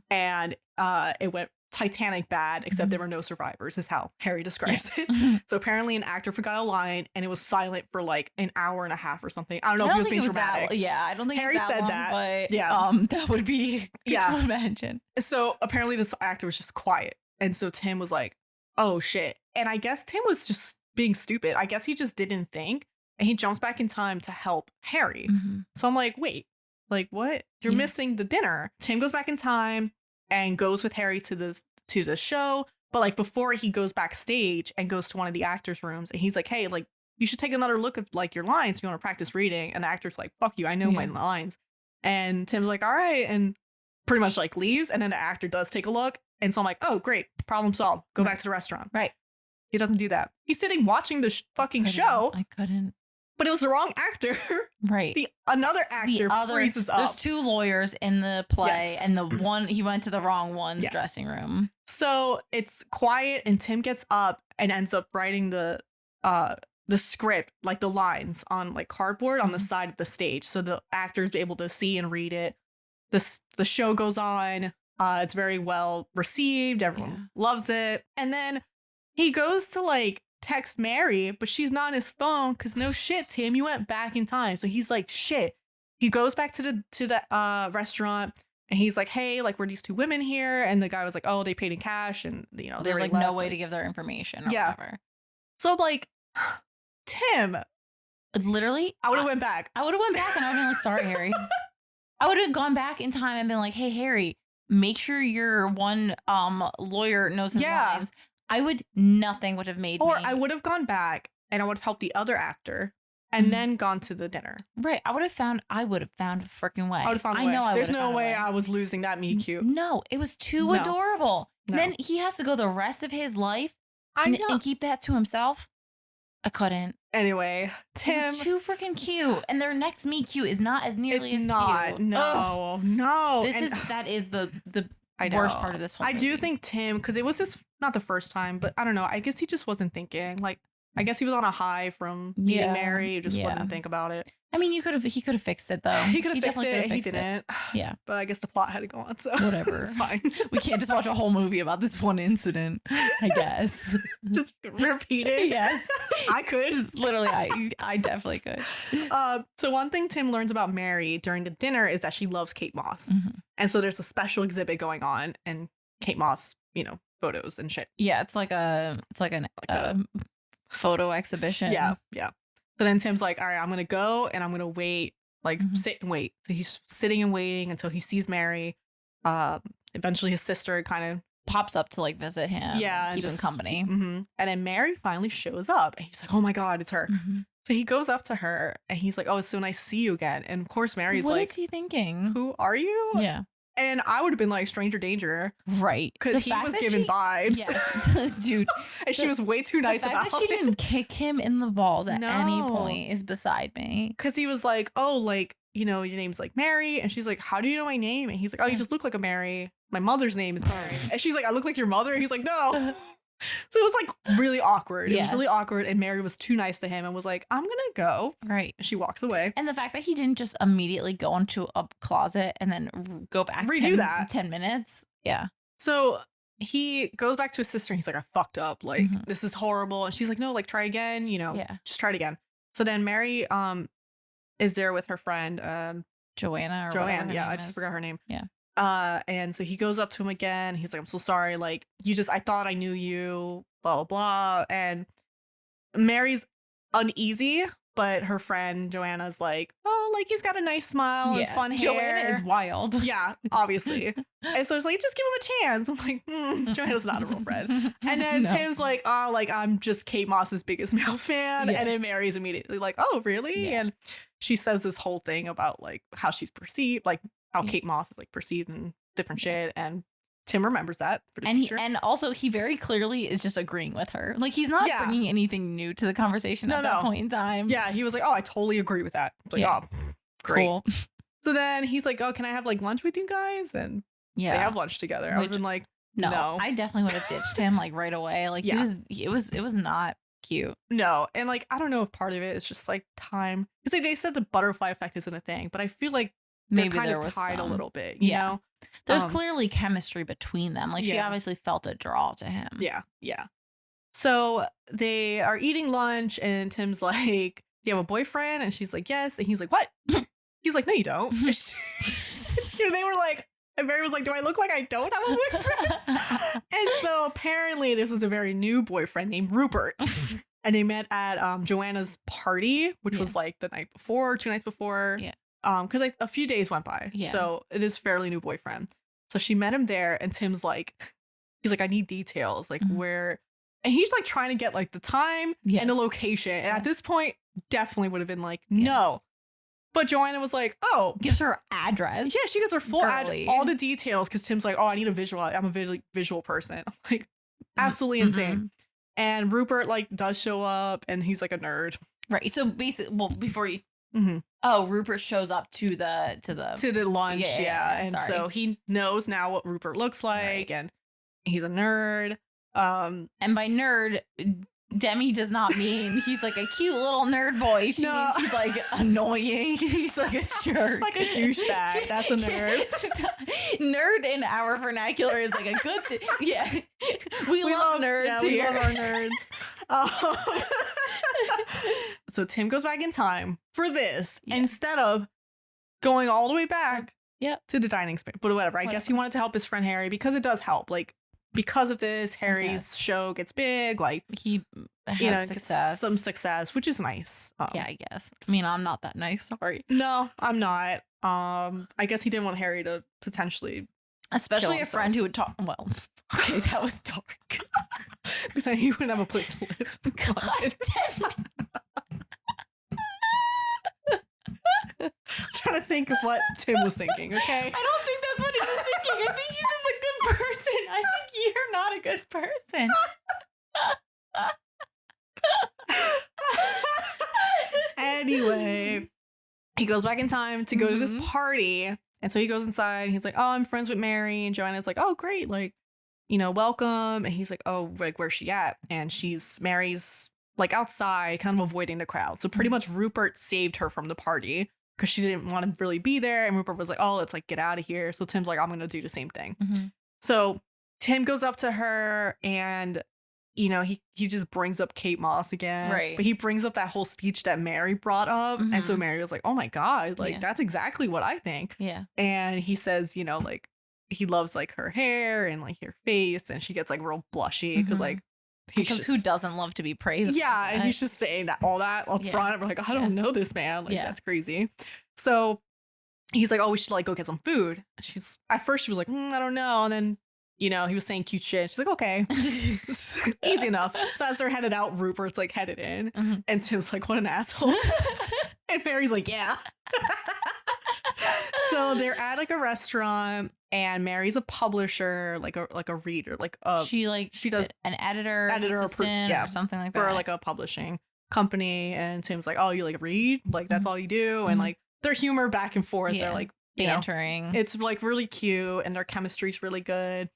Speaker 1: And it went Titanic bad, except there were no survivors, is how Harry describes it. So apparently an actor forgot a line, and it was silent for like an hour and a half or something. I don't know if he was being dramatic.
Speaker 3: I don't think
Speaker 1: Harry said
Speaker 3: long,
Speaker 1: that.
Speaker 3: But that would be to imagine.
Speaker 1: So apparently this actor was just quiet. And so Tim was like, "Oh shit." And I guess Tim was just being stupid. I guess he just didn't think. And he jumps back in time to help Harry. So I'm like, wait. Like, what? You're missing the dinner. Tim goes back in time and goes with Harry to the show. But like before he goes backstage and goes to one of the actors' rooms, and he's like, "Hey, like, you should take another look at like your lines if you want to practice reading." And the actor's like, "Fuck you, I know my lines." And Tim's like, "All right," and pretty much like leaves. And then the actor does take a look. And so I'm like, "Oh, great. Problem solved. Go back to the restaurant."
Speaker 3: Right.
Speaker 1: He doesn't do that. He's sitting watching the fucking show.
Speaker 3: I couldn't.
Speaker 1: But it was the wrong actor.
Speaker 3: Right.
Speaker 1: Another actor freezes up.
Speaker 3: There's two lawyers in the play, and the one, he went to the wrong one's dressing room.
Speaker 1: So it's quiet, and Tim gets up and ends up writing the script, like the lines on like cardboard on the side of the stage. So the actors be able to see and read it. The show goes on. It's very well received. Everyone loves it. And then he goes to like text Mary, but she's not on his phone, because no shit, Tim, you went back in time. So he's like, shit. He goes back to the restaurant, and he's like, "Hey, like, were these two women here?" And the guy was like, "Oh, they paid in cash," and you know,
Speaker 3: there's like no way to give their information or whatever.
Speaker 1: So I'm like, Tim,
Speaker 3: literally,
Speaker 1: I would have went back.
Speaker 3: I would have went back, and I would have been like, "Sorry, Harry." I would have gone back in time and been like, "Hey, Harry, make sure your one lawyer knows his lines." Nothing would have made me.
Speaker 1: Or I would have gone back, and I would have helped the other actor and then gone to the dinner.
Speaker 3: Right. I would have found a freaking way.
Speaker 1: I would have found a way.
Speaker 3: know
Speaker 1: There's no way I was losing that meet cute.
Speaker 3: No, it was too adorable.
Speaker 1: No.
Speaker 3: Then he has to go the rest of his life and keep that to himself. I couldn't.
Speaker 1: Anyway, Tim.
Speaker 3: It's too freaking cute. And their next meet cute is not as nearly as cute.
Speaker 1: No,
Speaker 3: Ugh.
Speaker 1: no.
Speaker 3: That is the worst part of this whole movie.
Speaker 1: I do think Tim, because it was not the first time, but I don't know. I guess he just wasn't thinking. Like, I guess he was on a high from meeting Mary. He just wouldn't think about it.
Speaker 3: I mean, he could have fixed it though.
Speaker 1: He could have fixed it. He didn't.
Speaker 3: Yeah,
Speaker 1: but I guess the plot had to go on. So
Speaker 3: whatever.
Speaker 1: It's fine.
Speaker 3: We can't just watch a whole movie about this one incident. I guess.
Speaker 1: Just repeat it.
Speaker 3: Yes,
Speaker 1: I could.
Speaker 3: Literally, I definitely could.
Speaker 1: So one thing Tim learns about Mary during the dinner is that she loves Kate Moss, and so there's a special exhibit going on, and Kate Moss, photos and shit.
Speaker 3: Yeah, it's like a photo exhibition.
Speaker 1: Yeah. So then Tim's like, all right, I'm going to go and I'm going to wait, sit and wait. So he's sitting and waiting until he sees Mary. Eventually his sister kind of
Speaker 3: pops up to visit him.
Speaker 1: Yeah.
Speaker 3: Keep him company.
Speaker 1: And then Mary finally shows up and he's like, oh my God, it's her. So he goes up to her and he's like, oh, it's so nice to see you again. And of course, Mary's
Speaker 3: what is he thinking?
Speaker 1: Who are you?
Speaker 3: Yeah.
Speaker 1: And I would have been like stranger danger.
Speaker 3: Right.
Speaker 1: Because he was giving vibes.
Speaker 3: Yes. Dude.
Speaker 1: And she was way too nice about it.
Speaker 3: The fact that she didn't kick him in the balls at any point is beside me.
Speaker 1: Because he was like, oh, your name's Mary. And she's like, how do you know my name? And he's like, oh, you just look like a Mary. My mother's name is Mary. And she's like, I look like your mother? And he's like, no. So it was really awkward. It was really awkward. And Mary was too nice to him and was like, I'm going to go.
Speaker 3: Right.
Speaker 1: And she walks away.
Speaker 3: And the fact that he didn't just immediately go into a closet and then go back 10 minutes. Yeah.
Speaker 1: So he goes back to his sister and he's like, I fucked up. This is horrible. And she's like, no, try again. Just try it again. So then Mary is there with her friend.
Speaker 3: Joanne.
Speaker 1: Yeah. I just forgot her name.
Speaker 3: Yeah.
Speaker 1: And so he goes up to him again. He's like, I'm so sorry. I thought I knew you, blah, blah, blah. And Mary's uneasy, but her friend Joanna's like, oh, he's got a nice smile and fun hair.
Speaker 3: Joanna is wild.
Speaker 1: Yeah, obviously. And so it's like, just give him a chance. I'm like, Joanna's not a real friend. And then Tim's like, oh, I'm just Kate Moss's biggest male fan. Yeah. And then Mary's immediately like, oh, really? Yeah. And she says this whole thing about how she's perceived, how Kate Moss is perceived and different shit, and Tim remembers that for the future.
Speaker 3: And also he very clearly is just agreeing with her. He's not bringing anything new to the conversation at that point in time.
Speaker 1: Yeah, he was like, oh, I totally agree with that. It's like, oh, great. Cool. So then he's like, oh, can I have lunch with you guys? And they have lunch together. I would have been like, no. I
Speaker 3: definitely would have ditched him right away. It was not cute.
Speaker 1: No. And I don't know if part of it is just time. Because they said the butterfly effect isn't a thing, but I feel like they're kind of tied a little bit, you know?
Speaker 3: There's clearly chemistry between them. She obviously felt a draw to him.
Speaker 1: Yeah. So they are eating lunch and Tim's like, do you have a boyfriend? And she's like, yes. And he's like, what? He's like, no, you don't. And they were like, and Mary was like, do I look like I don't have a boyfriend? And so apparently this was a very new boyfriend named Rupert. And they met at Joanna's party, which was the night before, 2 nights before. Yeah. Because a few days went by. Yeah. So it is fairly new boyfriend. So she met him there and Tim's he's like, I need details. Where, and he's trying to get the time and the location. And at this point, definitely would have been no. But Joanna was like, oh.
Speaker 3: Gives her address.
Speaker 1: Yeah, she gives her full address, all the details, because Tim's like, oh, I need a visual. I'm a visual person. I'm like, absolutely insane. And Rupert does show up and he's a nerd.
Speaker 3: Right. So basically, before you. Oh, Rupert shows up to the
Speaker 1: lunch, and so he knows now what Rupert looks like, and he's a nerd.
Speaker 3: And by nerd, Demi does not mean he's a cute little nerd boy. She means he's annoying. He's a jerk,
Speaker 1: a douchebag. That's a nerd.
Speaker 3: Nerd in our vernacular is a good thing. Yeah, we love nerds here.
Speaker 1: We love our nerds. So Tim goes back in time for this instead of going all the way back to the dining space. But whatever. I guess he wanted to help his friend Harry because it does help. Because of this, Harry's show gets big.
Speaker 3: He has success.
Speaker 1: Some success, which is nice.
Speaker 3: I guess. I mean, I'm not that nice. Sorry.
Speaker 1: No, I'm not. I guess he didn't want Harry to potentially,
Speaker 3: especially a friend who would talk. Well, okay, that was dark.
Speaker 1: Because then he wouldn't have a place to live.
Speaker 3: God damn.
Speaker 1: trying to think of what Tim was thinking, okay?
Speaker 3: I don't think that's what he was thinking. I think he's just a good person. I think you're not a good person.
Speaker 1: Anyway, he goes back in time to go to this party. And so he goes inside and he's like, oh, I'm friends with Mary. And Joanna's like, oh, great. Like, you know, welcome. And he's like, oh, like, where's she at? And Mary's like outside, kind of avoiding the crowd. So pretty much Rupert saved her from the party because she didn't want to really be there. And Rupert was like, oh, let's like get out of here. So Tim's like, I'm going to do the same thing. So Tim goes up to her and, you know, he just brings up Kate Moss again.
Speaker 3: Right.
Speaker 1: But he brings up that whole speech that Mary brought up. And so Mary was like, oh my God, like that's exactly what I think.
Speaker 3: Yeah.
Speaker 1: And he says, you know, like he loves like her hair and like her face. And she gets like real blushy because like,
Speaker 3: because who doesn't love to be praised?
Speaker 1: Yeah, and he's just saying that all that up front. And we're like, I don't know this man. Like, that's crazy. So he's like, oh, we should like go get some food. She's at first she was like, I don't know. And then, you know, he was saying cute shit. She's like, okay, easy enough. So as they're headed out, Rupert's like headed in. And Tim's like, what an asshole. And Mary's like, yeah. So they're at like a restaurant and Mary's a publisher, like a reader, like she does
Speaker 3: an editor assistant or something like that
Speaker 1: for like a publishing company. And Tim's like, oh, you like read? Like that's all you do? And like their humor back and forth. They're like
Speaker 3: bantering.
Speaker 1: It's like really cute and their chemistry's really good.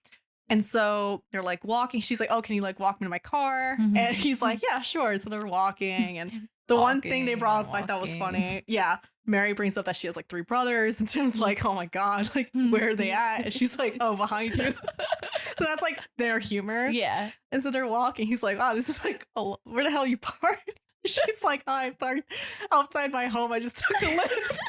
Speaker 1: And so they're like walking. She's like, oh, can you like walk me to my car? And he's like, yeah, sure. So they're walking. And the one thing they brought up I thought was funny. Yeah. Mary brings up that she has like 3 brothers. And Tim's like, oh my God, like where are they at? And she's like, oh, behind you. So that's like their humor.
Speaker 3: Yeah.
Speaker 1: And so they're walking. He's like, oh, this is like, where the hell you parked? She's like, oh, I parked outside my home. I just took a lift.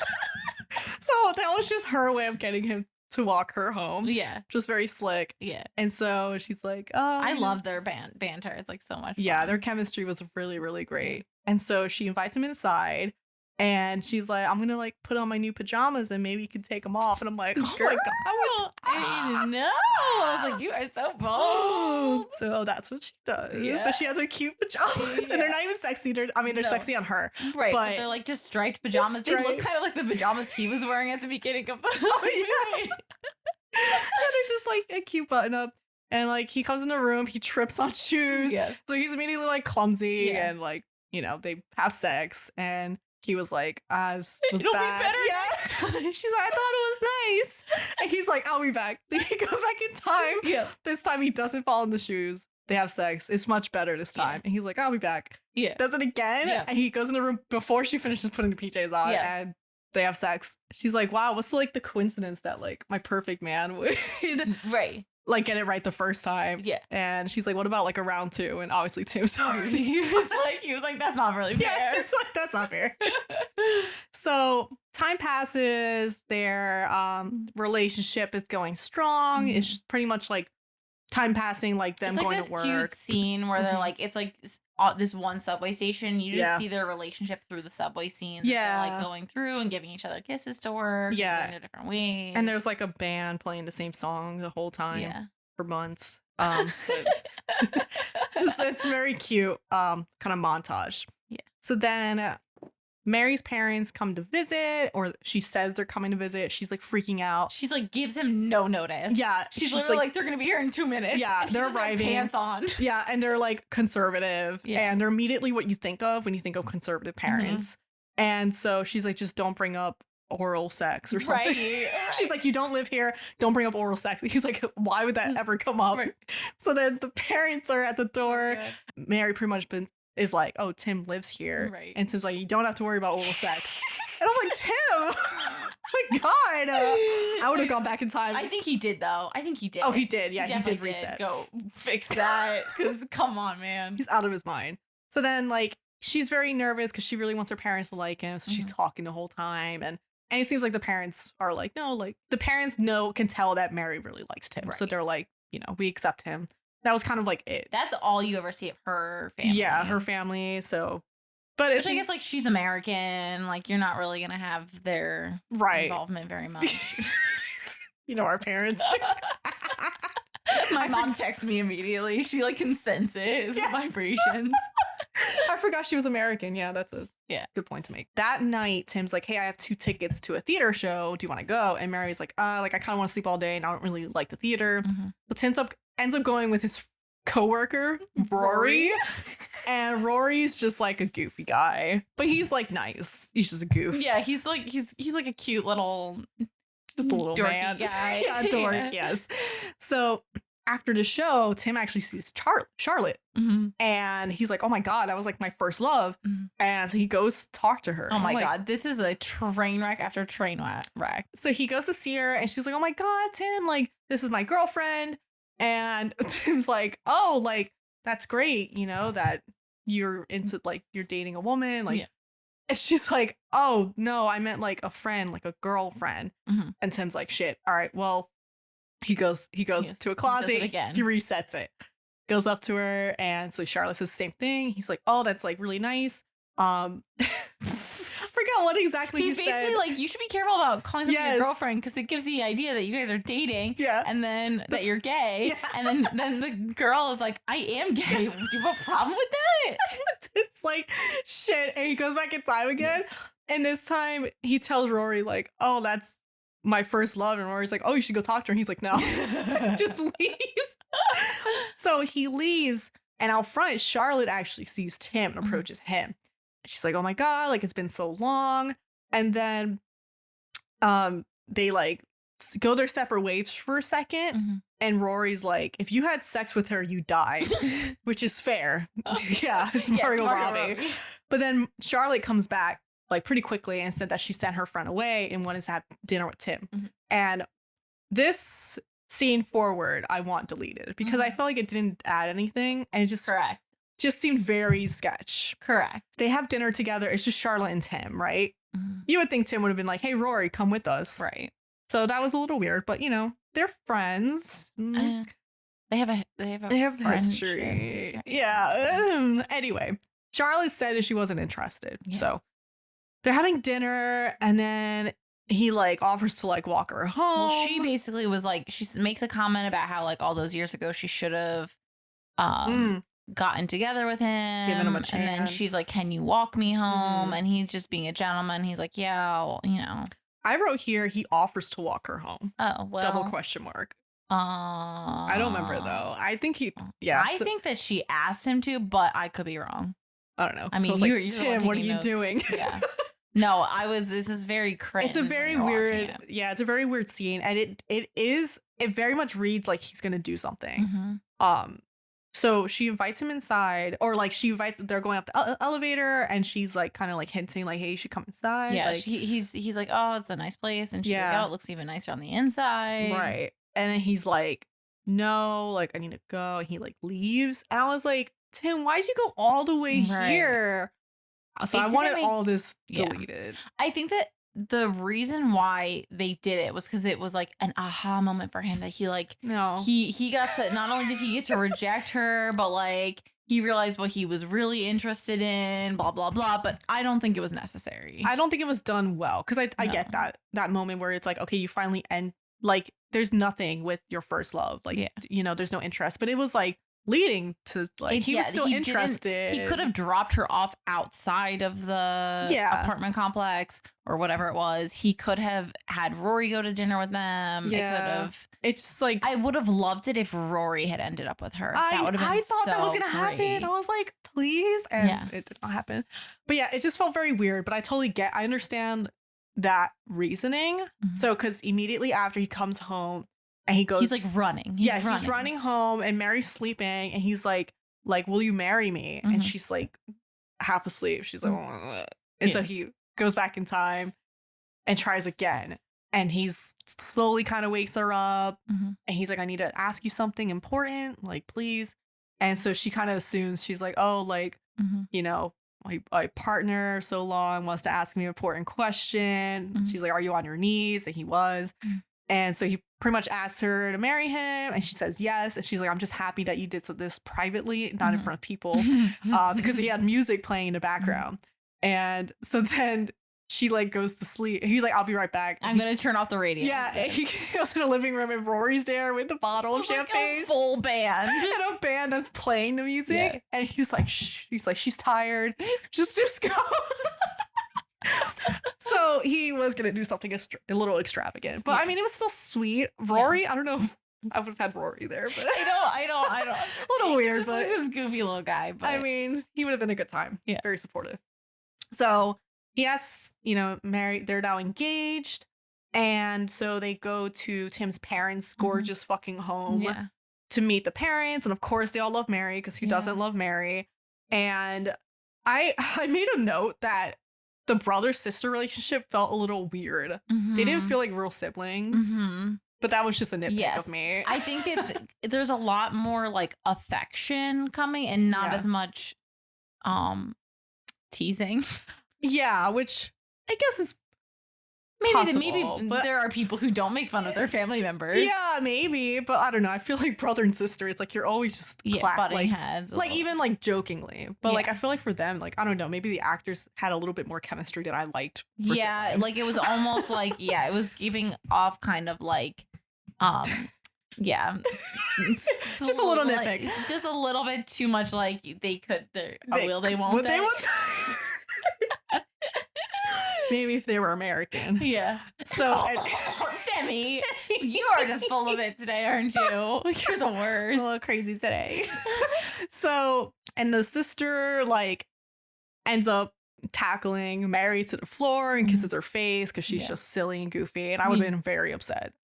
Speaker 1: So that was just her way of getting him to walk her home.
Speaker 3: Yeah.
Speaker 1: Just very slick.
Speaker 3: Yeah.
Speaker 1: And so she's like, oh.
Speaker 3: I love their banter. It's like so much fun.
Speaker 1: Yeah, their chemistry was really, really great. And so she invites him inside and she's like, I'm going to like put on my new pajamas and maybe you can take them off. And I'm like, oh my God.
Speaker 3: I know. I was like, you are so bold.
Speaker 1: So that's what she does.
Speaker 3: Yeah.
Speaker 1: So she has her cute pajamas and they're not even sexy. They're sexy on her.
Speaker 3: Right. But they're like just striped pajamas. They look kind of like the pajamas he was wearing at the beginning of the movie.
Speaker 1: And it's just like a cute button up. And like he comes in the room, he trips on shoes.
Speaker 3: Yes.
Speaker 1: So he's immediately like clumsy and like, you know, they have sex and he was like, was
Speaker 3: It'll
Speaker 1: bad.
Speaker 3: be better.
Speaker 1: Yes. She's like, I thought it was nice. And he's like, I'll be back. Then he goes back in time.
Speaker 3: Yeah.
Speaker 1: This time he doesn't fall in the shoes. They have sex. It's much better this time. And he's like, I'll be back.
Speaker 3: Yeah.
Speaker 1: Does it again.
Speaker 3: Yeah.
Speaker 1: And he goes in the room before she finishes putting the PJs on.
Speaker 3: Yeah.
Speaker 1: And they have sex. She's like, wow, what's like the coincidence that like my perfect man would like get it right the first time.
Speaker 3: Yeah.
Speaker 1: And she's like, what about like a round 2? And obviously Tim's already.
Speaker 3: he was like, that's not really fair.
Speaker 1: Yeah, it's like, that's not fair. So time passes. Their relationship is going strong. It's just pretty much like time passing, like them
Speaker 3: it's like
Speaker 1: going
Speaker 3: this
Speaker 1: to work.
Speaker 3: Cute scene where they're like, it's like this one subway station. You just see their relationship through the subway scenes.
Speaker 1: Yeah.
Speaker 3: They're like going through and giving each other kisses to work.
Speaker 1: Yeah.
Speaker 3: Going their different ways.
Speaker 1: And there's like a band playing the same song the whole time for months. It's very cute kind of montage.
Speaker 3: Yeah.
Speaker 1: So then Mary's parents come to visit, or she says they're coming to visit. She's like freaking out.
Speaker 3: She's like gives him no notice.
Speaker 1: Yeah.
Speaker 3: She's literally like, they're gonna be here in 2 minutes.
Speaker 1: Yeah, they're arriving.
Speaker 3: Pants on.
Speaker 1: Yeah, and they're like conservative. Yeah. And they're immediately what you think of when you think of conservative parents. And so she's like, just don't bring up oral sex or something.
Speaker 3: Right.
Speaker 1: She's like, you don't live here. Don't bring up oral sex. He's like, why would that ever come up? Right. So then the parents are at the door. Oh, Mary pretty much is like, oh, Tim lives here. Right. And Tim's like, you don't have to worry about oral sex. And I'm like, Tim, oh my God. I would have gone back in time.
Speaker 3: I think he did, though. I think he did.
Speaker 1: Oh, he did. Yeah, he did reset.
Speaker 3: Go fix that. Because come on, man.
Speaker 1: He's out of his mind. So then, like, she's very nervous because she really wants her parents to like him. So she's talking the whole time. And it seems like the parents are like, no, like, the parents can tell that Mary really likes Tim. Right. So they're like, you know, we accept him. That was kind of like it.
Speaker 3: That's all you ever see of her family.
Speaker 1: Yeah, her family. So, but it's,
Speaker 3: I guess like she's American. Like you're not really gonna have their involvement very much.
Speaker 1: You know, our parents.
Speaker 3: My mom texts me immediately. She like can sense it. Vibrations.
Speaker 1: I forgot she was American. Yeah, that's it.
Speaker 3: Yeah.
Speaker 1: Good point to make. That night, Tim's like, hey, I have 2 tickets to a theater show. Do you want to go? And Mary's like, I kind of want to sleep all day and I don't really like the theater. So Tim ends up going with his coworker, Rory. And Rory's just like a goofy guy. But he's like nice. He's just a goof.
Speaker 3: Yeah, he's like a cute little
Speaker 1: Just a little
Speaker 3: dorky
Speaker 1: man.
Speaker 3: guy.
Speaker 1: Yeah, dork, yes. So after the show, Tim actually sees Charlotte. And he's like, oh my God, that was like my first love. And so he goes to talk to her.
Speaker 3: Oh my God, this is a train wreck after train wreck.
Speaker 1: So he goes to see her and she's like, oh my God, Tim, like, this is my girlfriend. And Tim's like, oh, like, that's great, you know, that you're into, like, you're dating a woman. Like, and she's like, oh, no, I meant like a friend, like a girlfriend. And Tim's like, shit. All right, well, he goes to a closet. He resets it. Goes up to her. And so Charlotte says the same thing. He's like, oh, that's like really nice. Forgot what exactly
Speaker 3: he's basically
Speaker 1: said.
Speaker 3: like, you should be careful about calling someone your girlfriend because it gives the idea that you guys are dating.
Speaker 1: Yeah.
Speaker 3: And then that you're gay.
Speaker 1: Yeah.
Speaker 3: And then the girl is like, I am gay. Do you have a problem with that?
Speaker 1: It's like, shit. And he goes back in time again. And this time he tells Rory, like, oh, that's my first love. And Rory's like, oh, you should go talk to her. And he's like, no. Just leaves. So he leaves. And out front, Charlotte actually sees Tim and approaches him. She's like, oh my God, like, it's been so long. And then they like go their separate ways for a second. And Rory's like, if you had sex with her, you died, which is fair. Yeah, it's Margot Robbie. But then Charlotte comes back like pretty quickly and said that she sent her friend away and wanted to have dinner with Tim. And this scene forward, I want deleted because I felt like it didn't add anything. And it just just seemed very sketch.
Speaker 3: Correct.
Speaker 1: They have dinner together. It's just Charlotte and Tim, right? You would think Tim would have been like, hey, Rory, come with us.
Speaker 3: Right.
Speaker 1: So that was a little weird, but you know, they're friends.
Speaker 3: They have
Speaker 1: history. Yeah. Anyway, Charlotte said that she wasn't interested. So they're having dinner and then he like offers to like walk her home.
Speaker 3: Well, she basically was like, she makes a comment about how like all those years ago she should have gotten together with him,
Speaker 1: given him a chance.
Speaker 3: And then she's like, can you walk me home? And he's just being a gentleman. He's like, yeah, well, you know.
Speaker 1: I wrote here he offers to walk her home.
Speaker 3: Oh, well.
Speaker 1: Double question mark. I don't remember though. I think he
Speaker 3: I think that she asked him to, but I could be wrong.
Speaker 1: I don't know.
Speaker 3: I mean,
Speaker 1: so
Speaker 3: you're
Speaker 1: Tim, what are you doing?
Speaker 3: Yeah. No, this is very cringe.
Speaker 1: It's a very weird, it's a very weird scene. And it very much reads like he's going to do something. So she invites him inside or like they're going up the elevator and she's like kind of like hinting like, hey, you should come inside.
Speaker 3: Yeah.
Speaker 1: Like,
Speaker 3: he's like, oh, it's a nice place. And she's like, oh, it looks even nicer on the inside.
Speaker 1: Right. And then he's like, no, like I need to go. And he like leaves. And I was like, Tim, why'd you go all the way here? So I wanted all this deleted.
Speaker 3: I think that the reason why they did it was because it was like an aha moment for him that he like he got to, not only did he get to reject her, but like he realized what he was really interested in, blah blah blah. But I don't think it was necessary.
Speaker 1: I don't think it was done well because I get that moment where it's like, okay, you finally end, like there's nothing with your first love, like you know, there's no interest, but it was like leading to like he was still interested.
Speaker 3: He could have dropped her off outside of the apartment complex or whatever it was. He could have had Rory go to dinner with them. It could have. It's just like I would have loved it if Rory had ended up with her. That would have been. I thought that was gonna happen.
Speaker 1: I was like, please, and it did not happen. But yeah, it just felt very weird. But I understand that reasoning. So because immediately after he comes home. And he goes, he's
Speaker 3: like running.
Speaker 1: He's running home and Mary's sleeping and he's like, will you marry me? And she's like half asleep. She's like, and so he goes back in time and tries again. And he's slowly kind of wakes her up and he's like, I need to ask you something important, like, please. And so she kind of assumes she's like, oh, like, you know, my partner so long wants to ask me an important question. She's like, are you on your knees? And he was. And so he pretty much asks her to marry him and she says yes. And she's like, I'm just happy that you did this privately, not in front of people, because he had music playing in the background. And so then she like goes to sleep. He's like, I'll be right back.
Speaker 3: I'm going to turn off the radio.
Speaker 1: Yeah. He goes in the living room and Rory's there with the bottle of champagne.
Speaker 3: Like a full band.
Speaker 1: And a band that's playing the music. Yeah. And he's like, she's tired. Just go. So he was gonna do something a little extravagant, but I mean, it was still sweet. Rory, I don't know if I would have had Rory there, but
Speaker 3: I don't.
Speaker 1: a little weird,
Speaker 3: Just
Speaker 1: but
Speaker 3: like this goofy little guy. But
Speaker 1: I mean, he would have been a good time.
Speaker 3: Yeah.
Speaker 1: Very supportive. So he asks, married. They're now engaged, and so they go to Tim's parents' gorgeous fucking home to meet the parents, and of course they all love Mary because who doesn't love Mary? And I made a note that the brother-sister relationship felt a little weird. They didn't feel like real siblings, but that was just a nitpick of me.
Speaker 3: I think that there's a lot more like affection coming and not as much teasing.
Speaker 1: Yeah, which I guess is
Speaker 3: maybe
Speaker 1: but
Speaker 3: there are people who don't make fun of their family members.
Speaker 1: Yeah, maybe, but I don't know. I feel like brother and sister, it's like you're always just
Speaker 3: butting heads,
Speaker 1: like even like jokingly. But like I feel like for them, like I don't know, maybe the actors had a little bit more chemistry that I liked.
Speaker 3: Yeah, like it was almost like it was giving off kind of like
Speaker 1: just a little nitpick,
Speaker 3: just a little bit too much. Like they won't.
Speaker 1: Maybe if they were American.
Speaker 3: Yeah.
Speaker 1: So,
Speaker 3: Demi, you are just full of it today, aren't you? You're the worst.
Speaker 1: A little crazy today. So, and the sister like ends up tackling Mary to the floor and kisses her face because she's just silly and goofy. And I would have been very upset.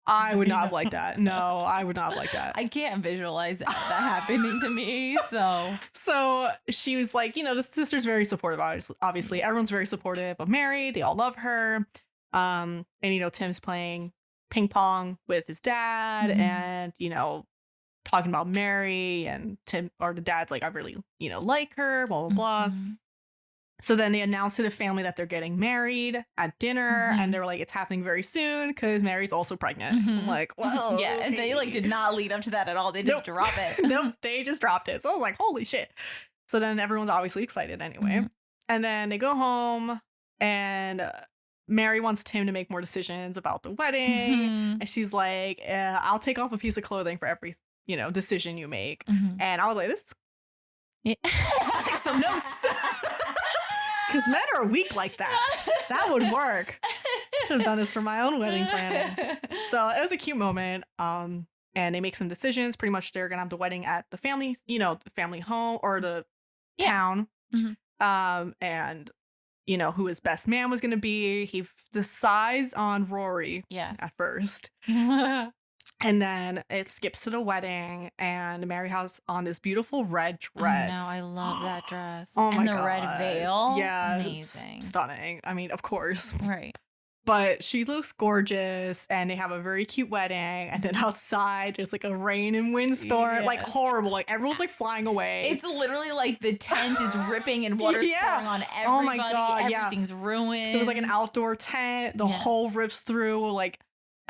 Speaker 1: I would not have liked that. No, I would not have liked that.
Speaker 3: I can't visualize that happening to me.
Speaker 1: So she was like, the sister's very supportive. Obviously, everyone's very supportive of Mary. They all love her. And Tim's playing ping pong with his dad, and talking about Mary, and Tim or the dad's like, I really like her. Blah blah blah. So then they announced to the family that they're getting married at dinner, and they were like, it's happening very soon because Mary's also pregnant. I'm like, well,
Speaker 3: yeah, and they like did not lead up to that at all. They just drop it.
Speaker 1: Nope, they just dropped it. So I was like, holy shit. So then everyone's obviously excited anyway. And then they go home, and Mary wants Tim to make more decisions about the wedding. And she's like, I'll take off a piece of clothing for every, decision you make. And I was like, this is... I'll take some notes. Because men are weak like that. That would work. Should have done this for my own wedding planning. So it was a cute moment. And they make some decisions. Pretty much they're going to have the wedding at the family, the family home or the town. And, who his best man was going to be. He decides on Rory at first. And then it skips to the wedding, and Mary has on this beautiful red dress.
Speaker 3: No, I love that dress.
Speaker 1: Oh my
Speaker 3: God. And
Speaker 1: the
Speaker 3: red veil.
Speaker 1: Yeah.
Speaker 3: Amazing.
Speaker 1: Stunning. I mean, of course.
Speaker 3: Right.
Speaker 1: But she looks gorgeous, and they have a very cute wedding. And then outside, there's like a rain and windstorm, like horrible. Like everyone's like flying away.
Speaker 3: It's literally like the tent is ripping and water's pouring on everybody. Oh my God, everything's ruined.
Speaker 1: So it was like an outdoor tent. The whole rips through. Like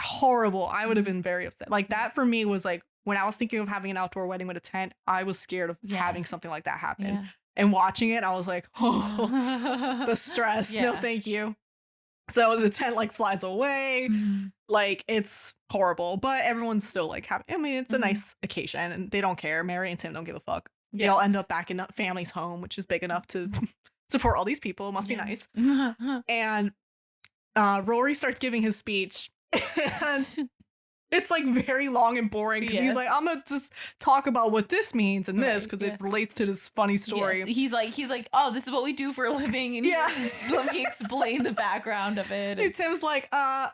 Speaker 1: horrible. I would have been very upset. Like that for me was like when I was thinking of having an outdoor wedding with a tent, I was scared of having something like that happen. Yeah. And watching it, I was like, oh, the stress. No, thank you. So the tent like flies away. Like it's horrible, but everyone's still like happy. I mean, it's a nice occasion and they don't care. Mary and Tim don't give a fuck. They all end up back in the family's home, which is big enough to support all these people. It must be nice. And Rory starts giving his speech. And it's like very long and boring because he's like, I'm gonna just talk about what this means and this because it relates to this funny story.
Speaker 3: Yes. He's like, oh, this is what we do for a living, and let me explain the background of it.
Speaker 1: And Tim's like,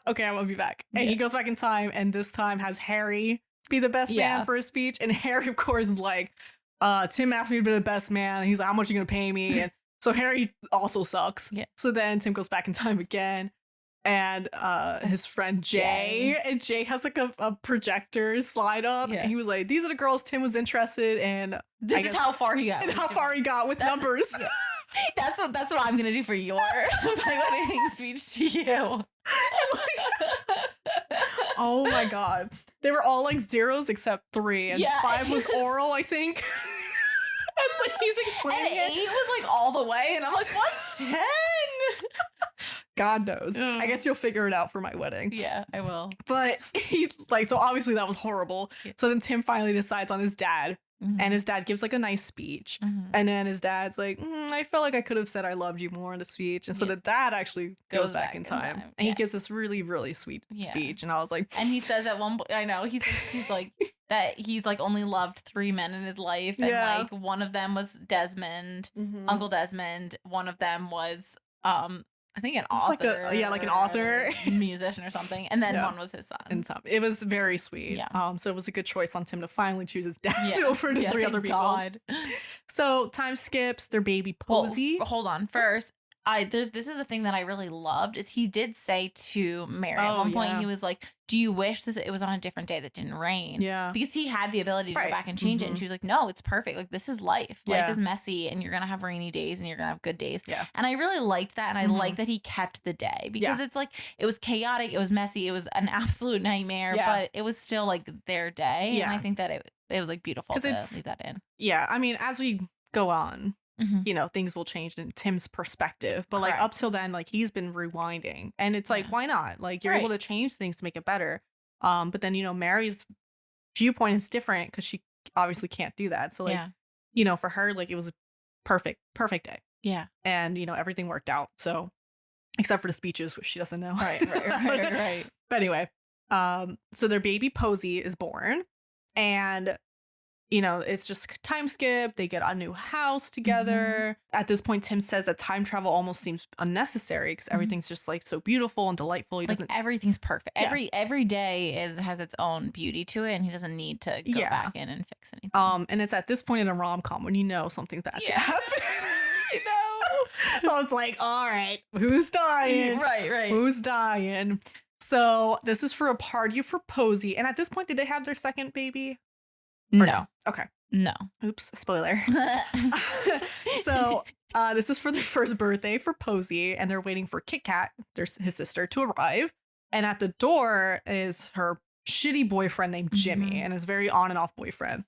Speaker 1: okay, I will be back. And he goes back in time, and this time has Harry be the best man for his speech. And Harry, of course, is like, Tim asked me to be the best man, and he's like, how much are you gonna pay me? And so Harry also sucks. So then Tim goes back in time again. And his friend Jay, and Jay has like a projector slide up, and he was like, "These are the girls Tim was interested in."
Speaker 3: This is how far he got,
Speaker 1: and how far he got with numbers.
Speaker 3: That's what I'm gonna do for your my wedding speech to you.
Speaker 1: Oh my God, they were all like zeros except 3, and 5 was oral, I think. It's like he's explaining
Speaker 3: and 8 was like all the way, and I'm like, what's 10?
Speaker 1: God knows. I guess you'll figure it out for my wedding.
Speaker 3: Yeah, I will.
Speaker 1: But he so obviously that was horrible. So then Tim finally decides on his dad, And his dad gives like a nice speech. And then his dad's like, I felt like I could have said I loved you more in the speech. And so the dad actually goes back in time. And he gives this really, really sweet speech. And I was like,
Speaker 3: and he says at one point, I know, he's like, that he's like only loved 3 men in his life. And like one of them was Desmond, Uncle Desmond. One of them was, I think an author.
Speaker 1: Like an author.
Speaker 3: Musician or something. And then one was his son.
Speaker 1: And it was very sweet. Yeah. So it was a good choice on Tim to finally choose his dad over the 3 other people. God. So time skips, their baby Posey.
Speaker 3: Well, hold on. First, this is the thing that I really loved is he did say to Mary at one point, he was like, do you wish that it was on a different day that didn't rain?
Speaker 1: Yeah.
Speaker 3: Because he had the ability to go back and change it. And she was like, no, it's perfect. Like, this is life. Life is messy and you're going to have rainy days and you're going to have good days. Yeah. And I really liked that. And I like that he kept the day because it's like, it was chaotic. It was messy. It was an absolute nightmare, but it was still like their day. Yeah. And I think that it was like beautiful to leave that in.
Speaker 1: Yeah. I mean, as we go on, you know, things will change in Tim's perspective. But like up till then, like he's been rewinding. And it's like, why not? Like you're able to change things to make it better. But then, you know, Mary's viewpoint is different because she obviously can't do that. So like, you know, for her, like it was a perfect day. Yeah. And, you know, everything worked out. So except for the speeches, which she doesn't know. Right. But anyway, so their baby Posey is born and you know, it's just time skip. They get a new house together. At this point, Tim says that time travel almost seems unnecessary because everything's just like so beautiful and delightful. He doesn't.
Speaker 3: Everything's perfect. Every day has its own beauty to it, and he doesn't need to go back in and fix anything.
Speaker 1: And it's at this point in a rom-com when you know something bad's happened. You know. So it's like, all right, who's dying?
Speaker 3: Right.
Speaker 1: Who's dying? So this is for a party for Posey. And at this point, did they have their second baby?
Speaker 3: No.
Speaker 1: Okay.
Speaker 3: No.
Speaker 1: Oops. Spoiler. So this is for their first birthday for Posey, and they're waiting for Kit Kat, his sister, to arrive. And at the door is her shitty boyfriend named Jimmy, and his very on and off boyfriend.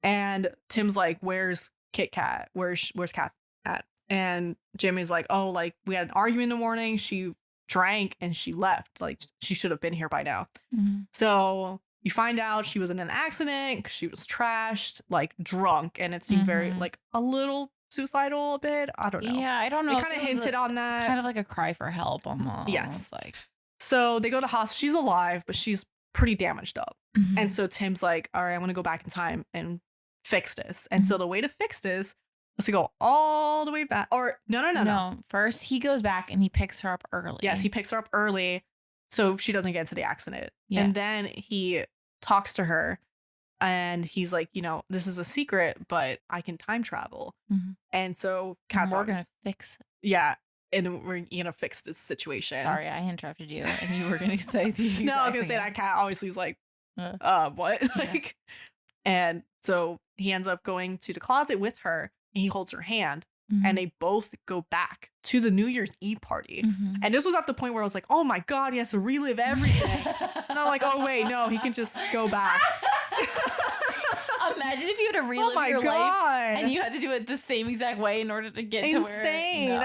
Speaker 1: And Tim's like, "Where's Kit Kat? Where's Kat at?" And Jimmy's like, "Oh, like we had an argument in the morning. She drank and she left. Like she should have been here by now." So you find out she was in an accident because she was trashed, like drunk, and it seemed very like a little suicidal a bit. I don't know.
Speaker 3: Yeah, I don't know.
Speaker 1: They kind of hinted on that.
Speaker 3: Kind of like a cry for help almost.
Speaker 1: Yes.
Speaker 3: Like,
Speaker 1: so they go to hospital. She's alive, but she's pretty damaged up. And so Tim's like, all right, I'm going to go back in time and fix this. And so the way to fix this is to go all the way back. Or no.
Speaker 3: First, he goes back and he picks her up early.
Speaker 1: Yes, he picks her up early so she doesn't get into the accident. Yeah. And then he talks to her and he's like, you know, this is a secret, but I can time travel. And so Kat's
Speaker 3: we're going to fix it.
Speaker 1: Yeah. And we're going to fix this situation.
Speaker 3: Sorry, I interrupted you and you were going to say the
Speaker 1: No, I was going to say that Kat obviously is like, what? Like, and so he ends up going to the closet with her and he holds her hand and they both go back to the New Year's Eve party. And this was at the point where I was like, oh my God, he has to relive everything. And I'm like, oh wait, no, he can just go back.
Speaker 3: Imagine if you had to relive your life and you had to do it the same exact way in order to get to where.
Speaker 1: Insane.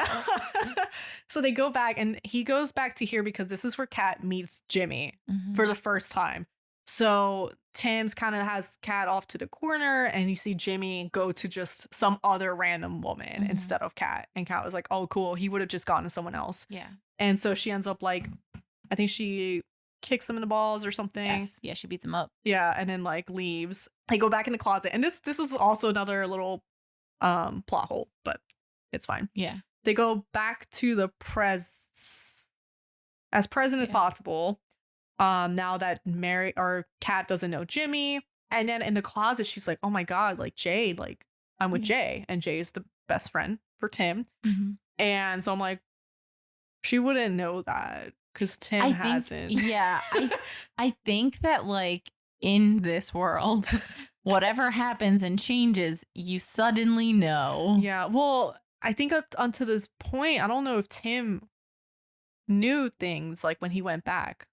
Speaker 1: So they go back and he goes back to here because this is where Kat meets Jimmy for the first time. So Tim's kind of has Kat off to the corner and you see Jimmy go to just some other random woman instead of Kat. And Kat was like, oh, cool. He would have just gone to someone else. Yeah. And so she ends up like, I think she kicks him in the balls or something.
Speaker 3: Yes. Yeah, she beats him up.
Speaker 1: Yeah, and then like leaves. They go back in the closet. And this was also another little plot hole, but it's fine. Yeah. They go back to the as present as possible. Now that Mary or Kat doesn't know Jimmy. And then in the closet, she's like, oh my God, like Jade, like I'm with Jay. And Jay is the best friend for Tim. And so I'm like, she wouldn't know that because Tim hasn't.
Speaker 3: Yeah. I think that like in this world, whatever happens and changes, you suddenly know.
Speaker 1: Yeah. Well, I think up until this point, I don't know if Tim knew things like when he went back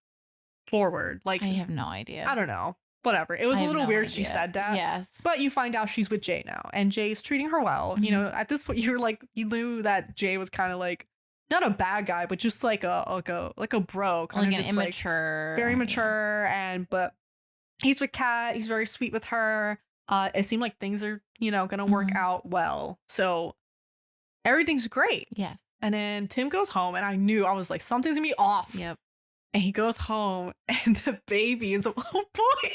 Speaker 1: forward. Like,
Speaker 3: I have no idea.
Speaker 1: I don't know. Whatever. It was a little weird she said that.
Speaker 3: Yes.
Speaker 1: But you find out she's with Jay now and Jay's treating her well. You know, at this point you were like, you knew that Jay was kind of like not a bad guy, but just like a bro, kind of
Speaker 3: like
Speaker 1: just
Speaker 3: an immature,
Speaker 1: like very mature. And but he's with Kat. He's very sweet with her. it seemed like things are, gonna work out well. So everything's great.
Speaker 3: Yes.
Speaker 1: And then Tim goes home, and I was like, something's gonna be off.
Speaker 3: Yep.
Speaker 1: And he goes home, and the baby is a little boy.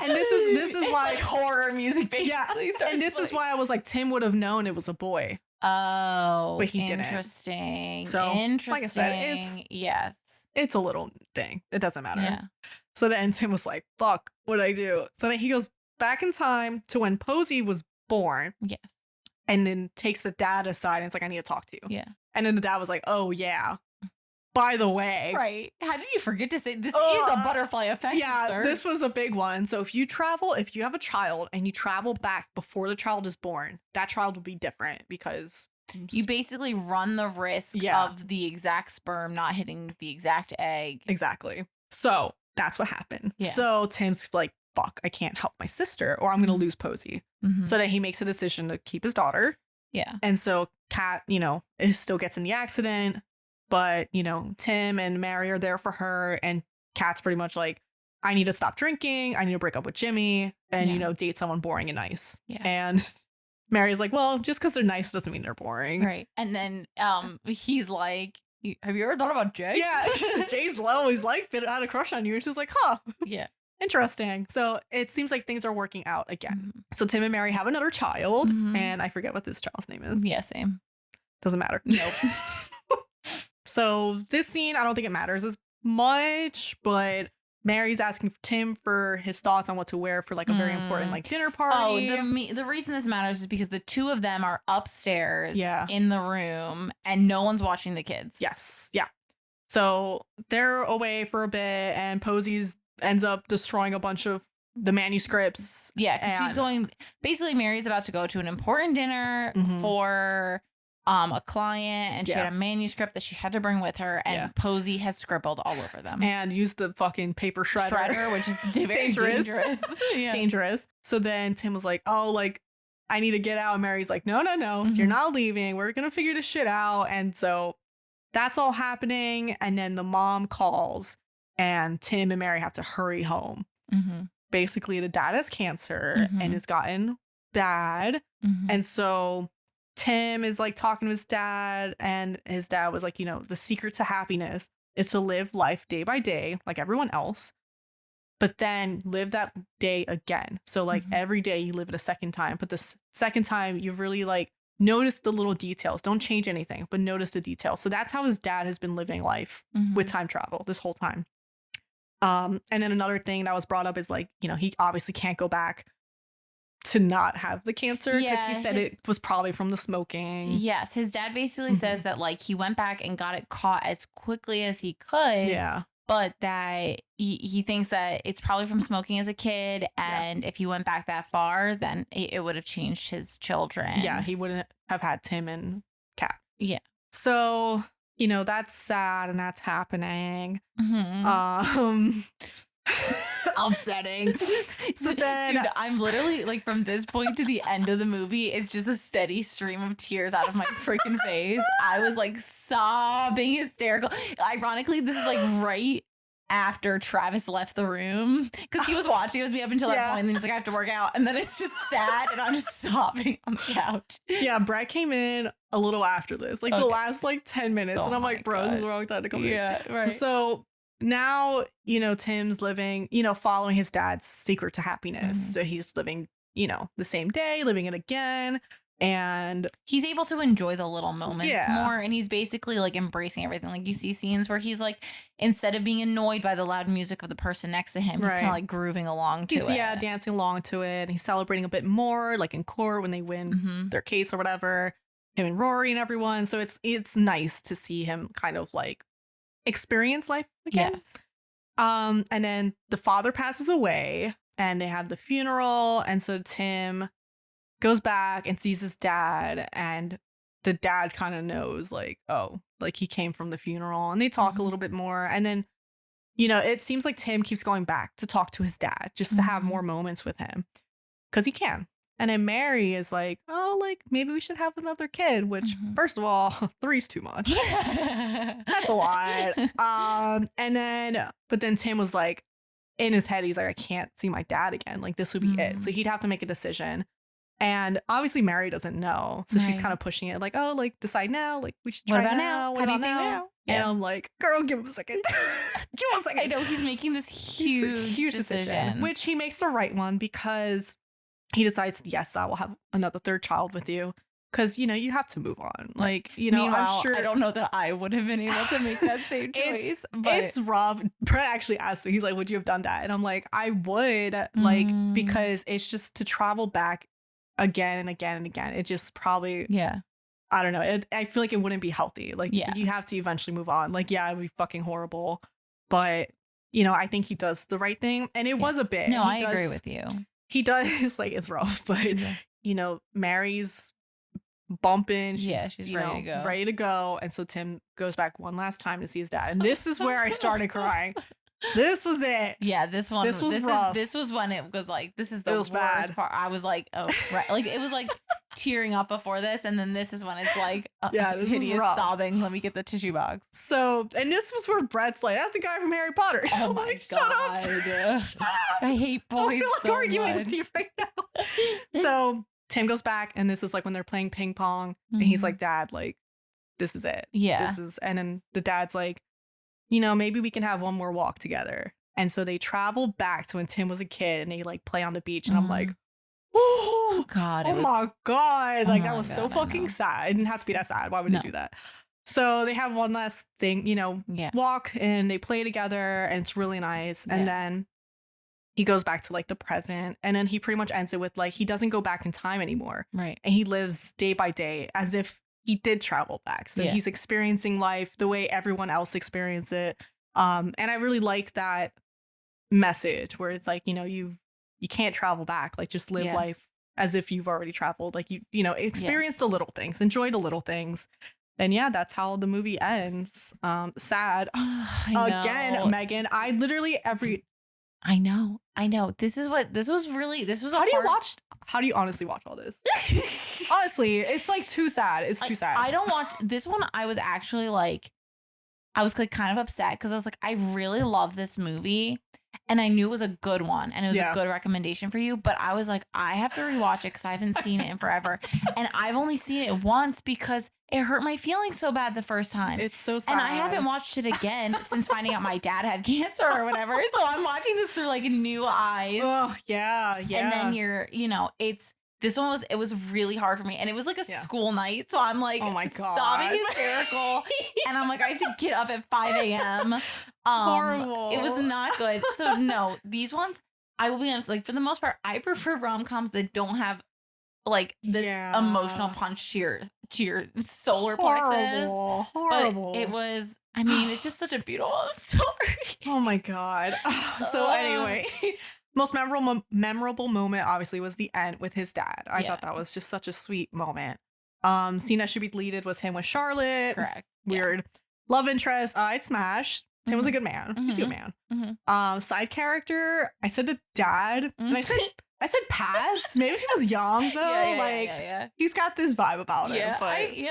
Speaker 1: And this is why
Speaker 3: horror music basically.
Speaker 1: Yeah, and this is why I was like, Tim would have known it was a boy.
Speaker 3: Oh,
Speaker 1: but he didn't.
Speaker 3: Interesting.
Speaker 1: So,
Speaker 3: interesting.
Speaker 1: like I said,
Speaker 3: yes,
Speaker 1: it's a little thing. It doesn't matter.
Speaker 3: Yeah.
Speaker 1: So then Tim was like, fuck, what'd I do? So then he goes back in time to when Posey was born.
Speaker 3: Yes.
Speaker 1: And then takes the dad aside and it's like, I need to talk to you.
Speaker 3: Yeah.
Speaker 1: And then the dad was like, oh, yeah. By the way.
Speaker 3: Right. How did you forget to say this is a butterfly effect?
Speaker 1: Yeah,
Speaker 3: sir.
Speaker 1: this was a big one. So if you have a child and you travel back before the child is born, that child will be different because
Speaker 3: you basically run the risk of the exact sperm not hitting the exact egg.
Speaker 1: Exactly. So that's what happened.
Speaker 3: Yeah.
Speaker 1: So Tim's like, fuck, I can't help my sister or I'm going to lose Posey.
Speaker 3: Mm-hmm.
Speaker 1: So then he makes a decision to keep his daughter.
Speaker 3: Yeah.
Speaker 1: And so Kat, still gets in the accident. But, Tim and Mary are there for her. And Kat's pretty much like, I need to stop drinking. I need to break up with Jimmy and, date someone boring and nice.
Speaker 3: Yeah.
Speaker 1: And Mary's like, well, just because they're nice doesn't mean they're boring.
Speaker 3: Right. And then he's like, have you ever thought about Jay?
Speaker 1: Yeah. Jay's low. He's like, had a crush on you. And she's like, huh.
Speaker 3: Yeah.
Speaker 1: Interesting. So it seems like things are working out again.
Speaker 3: Mm-hmm.
Speaker 1: So Tim and Mary have another child.
Speaker 3: Mm-hmm.
Speaker 1: And I forget what this child's name is.
Speaker 3: Yeah, same.
Speaker 1: Doesn't matter.
Speaker 3: Nope.
Speaker 1: So this scene, I don't think it matters as much, but Mary's asking Tim for his thoughts on what to wear for like a very important like dinner party.
Speaker 3: Oh, the reason this matters is because the two of them are upstairs
Speaker 1: in
Speaker 3: the room and no one's watching the kids.
Speaker 1: Yes. Yeah. So they're away for a bit and Posey's ends up destroying a bunch of the manuscripts.
Speaker 3: Yeah, because she's going, basically Mary's about to go to an important dinner for a client and she had a manuscript that she had to bring with her and Posey has scribbled all over them.
Speaker 1: And used the fucking paper shredder.
Speaker 3: Which is very dangerous.
Speaker 1: Yeah. Dangerous. So then Tim was like, oh, like, I need to get out. And Mary's like, no, you're not leaving. We're going to figure this shit out. And so that's all happening. And then the mom calls and Tim and Mary have to hurry home.
Speaker 3: Mm-hmm.
Speaker 1: Basically, the dad has cancer and it's gotten bad. Mm-hmm. And so Tim is like talking to his dad and his dad was like, the secret to happiness is to live life day by day like everyone else, but then live that day again. So like every day you live it a second time, but the second time you've really like noticed the little details. Don't change anything, but notice the details. So that's how his dad has been living life with time travel this whole time. And then another thing that was brought up is like, he obviously can't go back to not have the cancer because he said it was probably from the smoking.
Speaker 3: Yes, his dad basically says that like he went back and got it caught as quickly as he could.
Speaker 1: Yeah.
Speaker 3: But that he thinks that it's probably from smoking as a kid. And if he went back that far, then it would have changed his children.
Speaker 1: Yeah, he wouldn't have had Tim and Kat.
Speaker 3: Yeah.
Speaker 1: So, that's sad and that's happening. Upsetting. So then,
Speaker 3: dude, I'm literally like from this point to the end of the movie, it's just a steady stream of tears out of my freaking face. I was like sobbing hysterical. Ironically, this is like right after Travis left the room because he was watching with me up until that point. And then he's like, I have to work out. And then it's just sad and I'm just sobbing on the couch.
Speaker 1: Yeah, Brett came in a little after this, like the last like 10 minutes. And I'm like, bro, this is the wrong time to come in.
Speaker 3: Yeah, right.
Speaker 1: So now, Tim's living, following his dad's secret to happiness. So he's living, the same day, living it again. And
Speaker 3: he's able to enjoy the little moments more. And he's basically like embracing everything. Like you see scenes where he's like, instead of being annoyed by the loud music of the person next to him, he's kind of like grooving along to it.
Speaker 1: Yeah, dancing along to it. And he's celebrating a bit more, like in court when they win their case or whatever. Him and Rory and everyone. So it's nice to see him kind of like experience life again.
Speaker 3: Yes.
Speaker 1: And then the father passes away and they have the funeral. And so Tim goes back and sees his dad and the dad kind of knows like, oh, like he came from the funeral and they talk a little bit more. And then, it seems like Tim keeps going back to talk to his dad just to have more moments with him because he can. And then Mary is like, oh, like maybe we should have another kid, which first of all, 3's too much. That's a lot. But then Tim was like, in his head, he's like, I can't see my dad again. Like, this would be it. So he'd have to make a decision. And obviously Mary doesn't know. So she's kind of pushing it like, oh, like decide now. Like we should try now. What about now? Yeah. And I'm like, girl, give him a second. Give him a second.
Speaker 3: I know he's making this huge decision.
Speaker 1: Which he makes the right one because he decides, yes, I will have another third child with you. Because, you know, you have to move on. Like, you know,
Speaker 3: meanwhile,
Speaker 1: I'm sure.
Speaker 3: I don't know that I would have been able to make that same choice.
Speaker 1: It's rough. Brett actually asked me, he's like, would you have done that? And I'm like, I would, like, because it's just to travel back again and again and again. It just probably, I don't know. I feel like it wouldn't be healthy. Like, you have to eventually move on. Like, yeah, it would be fucking horrible. But, you know, I think he does the right thing. And it was a bit.
Speaker 3: No, I agree with you.
Speaker 1: He does, like, it's rough. But, you know, Mary's bumping. She's ready to go. And so Tim goes back one last time to see his dad. And this is where I started crying. This was it.
Speaker 3: Yeah, this one.
Speaker 1: This was rough.
Speaker 3: This was when it was like, this is the worst part. I was like, oh, right. Like, it was like tearing up before this. And then this is when it's like,
Speaker 1: this
Speaker 3: hideous
Speaker 1: is rough.
Speaker 3: Sobbing. Let me get the tissue box.
Speaker 1: So, and this was where Brett's like, that's the guy from Harry Potter.
Speaker 3: Oh my
Speaker 1: like,
Speaker 3: God.
Speaker 1: Shut up.
Speaker 3: I hate boys
Speaker 1: I feel like
Speaker 3: so
Speaker 1: arguing
Speaker 3: much.
Speaker 1: with you right now. So Tim goes back, and this is like when they're playing ping pong, and he's like, Dad, like, this is it.
Speaker 3: Yeah.
Speaker 1: And then the dad's like, you know, maybe we can have one more walk together. And so they travel back to when Tim was a kid, and they like play on the beach, and I'm like, oh
Speaker 3: God.
Speaker 1: My God. Like, that was
Speaker 3: God,
Speaker 1: so fucking sad. It didn't have to be that sad. Why would they do that? So they have one last thing, you know, walk, and they play together, and it's really nice. And then he goes back to like the present, and then he pretty much ends it with like, he doesn't go back in time anymore.
Speaker 3: Right.
Speaker 1: And he lives day by day as if he did travel back. So he's experiencing life the way everyone else experienced it. And I really like that message where it's like, you know, you can't travel back. Like, just live life as if you've already traveled. Like, you know, experience the little things, enjoy the little things. And that's how the movie ends. Sad. Again, Megan, I literally
Speaker 3: I know. This was
Speaker 1: how do you honestly watch all this? Honestly, it's like too sad. It's too sad.
Speaker 3: I don't watch this one. I was actually like, I was like kind of upset because I was like, I really love this movie. And I knew it was a good one and it was a good recommendation for you. But I was like, I have to rewatch it because I haven't seen it in forever. And I've only seen it once because it hurt my feelings so bad the first time.
Speaker 1: It's so sad.
Speaker 3: And I haven't watched it again since finding out my dad had cancer or whatever. So I'm watching this through like new eyes.
Speaker 1: Oh, yeah.
Speaker 3: And then it was really hard for me. And it was like a school night. So I'm like,
Speaker 1: oh my God,
Speaker 3: sobbing hysterical. And I'm like, I have to get up at 5 a.m.
Speaker 1: Horrible.
Speaker 3: It was not good. So no, these ones, I will be honest, like for the most part, I prefer rom-coms that don't have like this emotional punch to your solar plexus.
Speaker 1: Horrible.
Speaker 3: But it was, I mean, it's just such a beautiful story.
Speaker 1: Oh my God. So anyway, most memorable moment obviously was the end with his dad. I thought that was just such a sweet moment. Scene that should be deleted was him with Charlotte.
Speaker 3: Correct.
Speaker 1: Weird. Love interest. I'd smash. Tim was a good man. He's a good man. Side character. I said the dad. And I said pass. Maybe if he was young though. He's got this vibe about him. But you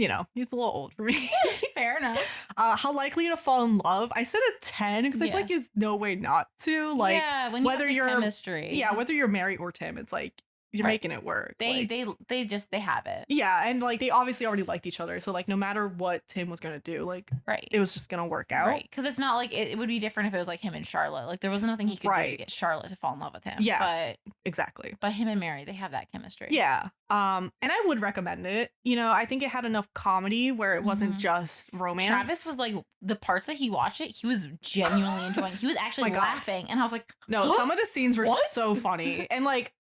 Speaker 1: know, he's a little old for me.
Speaker 3: Fair enough.
Speaker 1: How likely to fall in love? I said a 10 because I feel like there's no way not to. Like,
Speaker 3: when whether you're chemistry.
Speaker 1: Yeah, whether you're Mary or Tim, it's like you're making it work.
Speaker 3: They have it.
Speaker 1: Yeah, and like they obviously already liked each other, so like no matter what Tim was gonna do, like it was just gonna work out.
Speaker 3: Right, because it's not like it would be different if it was like him and Charlotte. Like there was nothing he could do to get Charlotte to fall in love with him.
Speaker 1: Yeah, but exactly.
Speaker 3: But him and Mary, they have that chemistry.
Speaker 1: Yeah. And I would recommend it. You know, I think it had enough comedy where it wasn't just romance.
Speaker 3: Travis was like, the parts that he watched it, he was genuinely enjoying. He was actually laughing, and I was like,
Speaker 1: no, some of the scenes were so funny, and like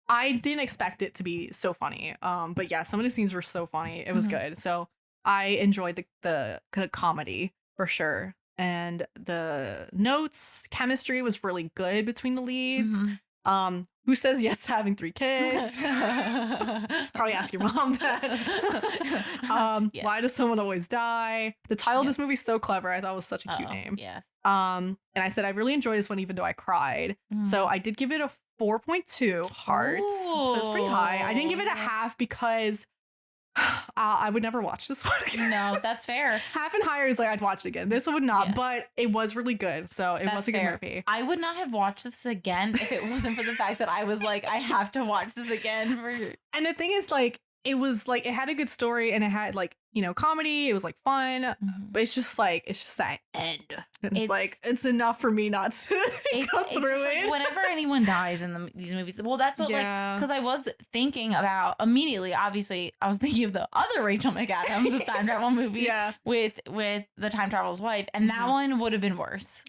Speaker 1: I didn't expect it to be so funny. But yeah, some of the scenes were so funny. It was good. So I enjoyed the kind of comedy for sure. And the notes, chemistry was really good between the leads. Who says yes to having 3 kids? Probably ask your mom that. Why does someone always die? The title of this movie is so clever. I thought it was such a cute name.
Speaker 3: Yes.
Speaker 1: And I said I really enjoyed this one even though I cried. So I did give it a 4.2 hearts. So it's pretty high. I didn't give it a half because I would never watch this one again.
Speaker 3: No, that's fair.
Speaker 1: Half and Higher is like I'd watch it again. This one would not,
Speaker 3: Yes.
Speaker 1: but it was really good. So it was a good movie.
Speaker 3: I would not have watched this again if it wasn't for the fact that I was like, I have to watch this again.
Speaker 1: And the thing is, like, it was like it had a good story and it had like, you know, comedy. It was like fun, but it's just that end. And it's like it's enough for me not to go through
Speaker 3: just
Speaker 1: it.
Speaker 3: like whenever anyone dies in these movies, well, that's what like because I was thinking about immediately. Obviously, I was thinking of the other Rachel McAdams, the time travel movie, with the time traveler's wife, and that one would have been worse.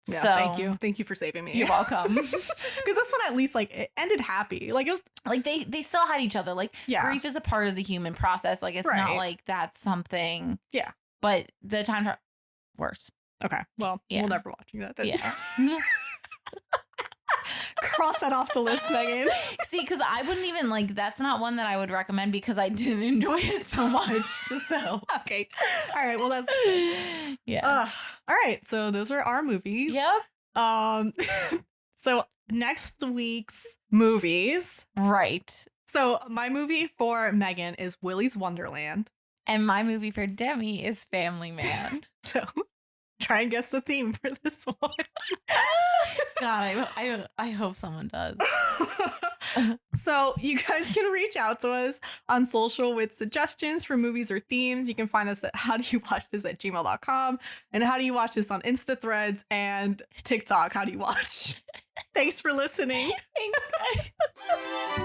Speaker 1: Yeah,
Speaker 3: so,
Speaker 1: thank you for saving me.
Speaker 3: You're welcome.
Speaker 1: Because this one at least like it ended happy. Like it was
Speaker 3: like they still had each other. Like grief is a part of the human process. Like it's not like that's something.
Speaker 1: Yeah.
Speaker 3: But the time travel worse.
Speaker 1: Okay. Well, we'll never watching that then.
Speaker 3: Yeah.
Speaker 1: Cross that off the list, Megan.
Speaker 3: See, because I wouldn't even like that's not one that I would recommend because I didn't enjoy it so much. So
Speaker 1: okay. All right. Well, that's
Speaker 3: yeah.
Speaker 1: All right. So those were our movies.
Speaker 3: Yep.
Speaker 1: So next week's movies.
Speaker 3: Right.
Speaker 1: So my movie for Megan is Willy's Wonderland.
Speaker 3: And my movie for Demi is Family Man.
Speaker 1: So try and guess the theme for this one.
Speaker 3: God, I hope someone does.
Speaker 1: So you guys can reach out to us on social with suggestions for movies or themes. You can find us at howdoyouwatchthis@gmail.com and how do you watch this on Insta Threads and TikTok. How do you watch? Thanks for listening.
Speaker 3: Thanks, guys.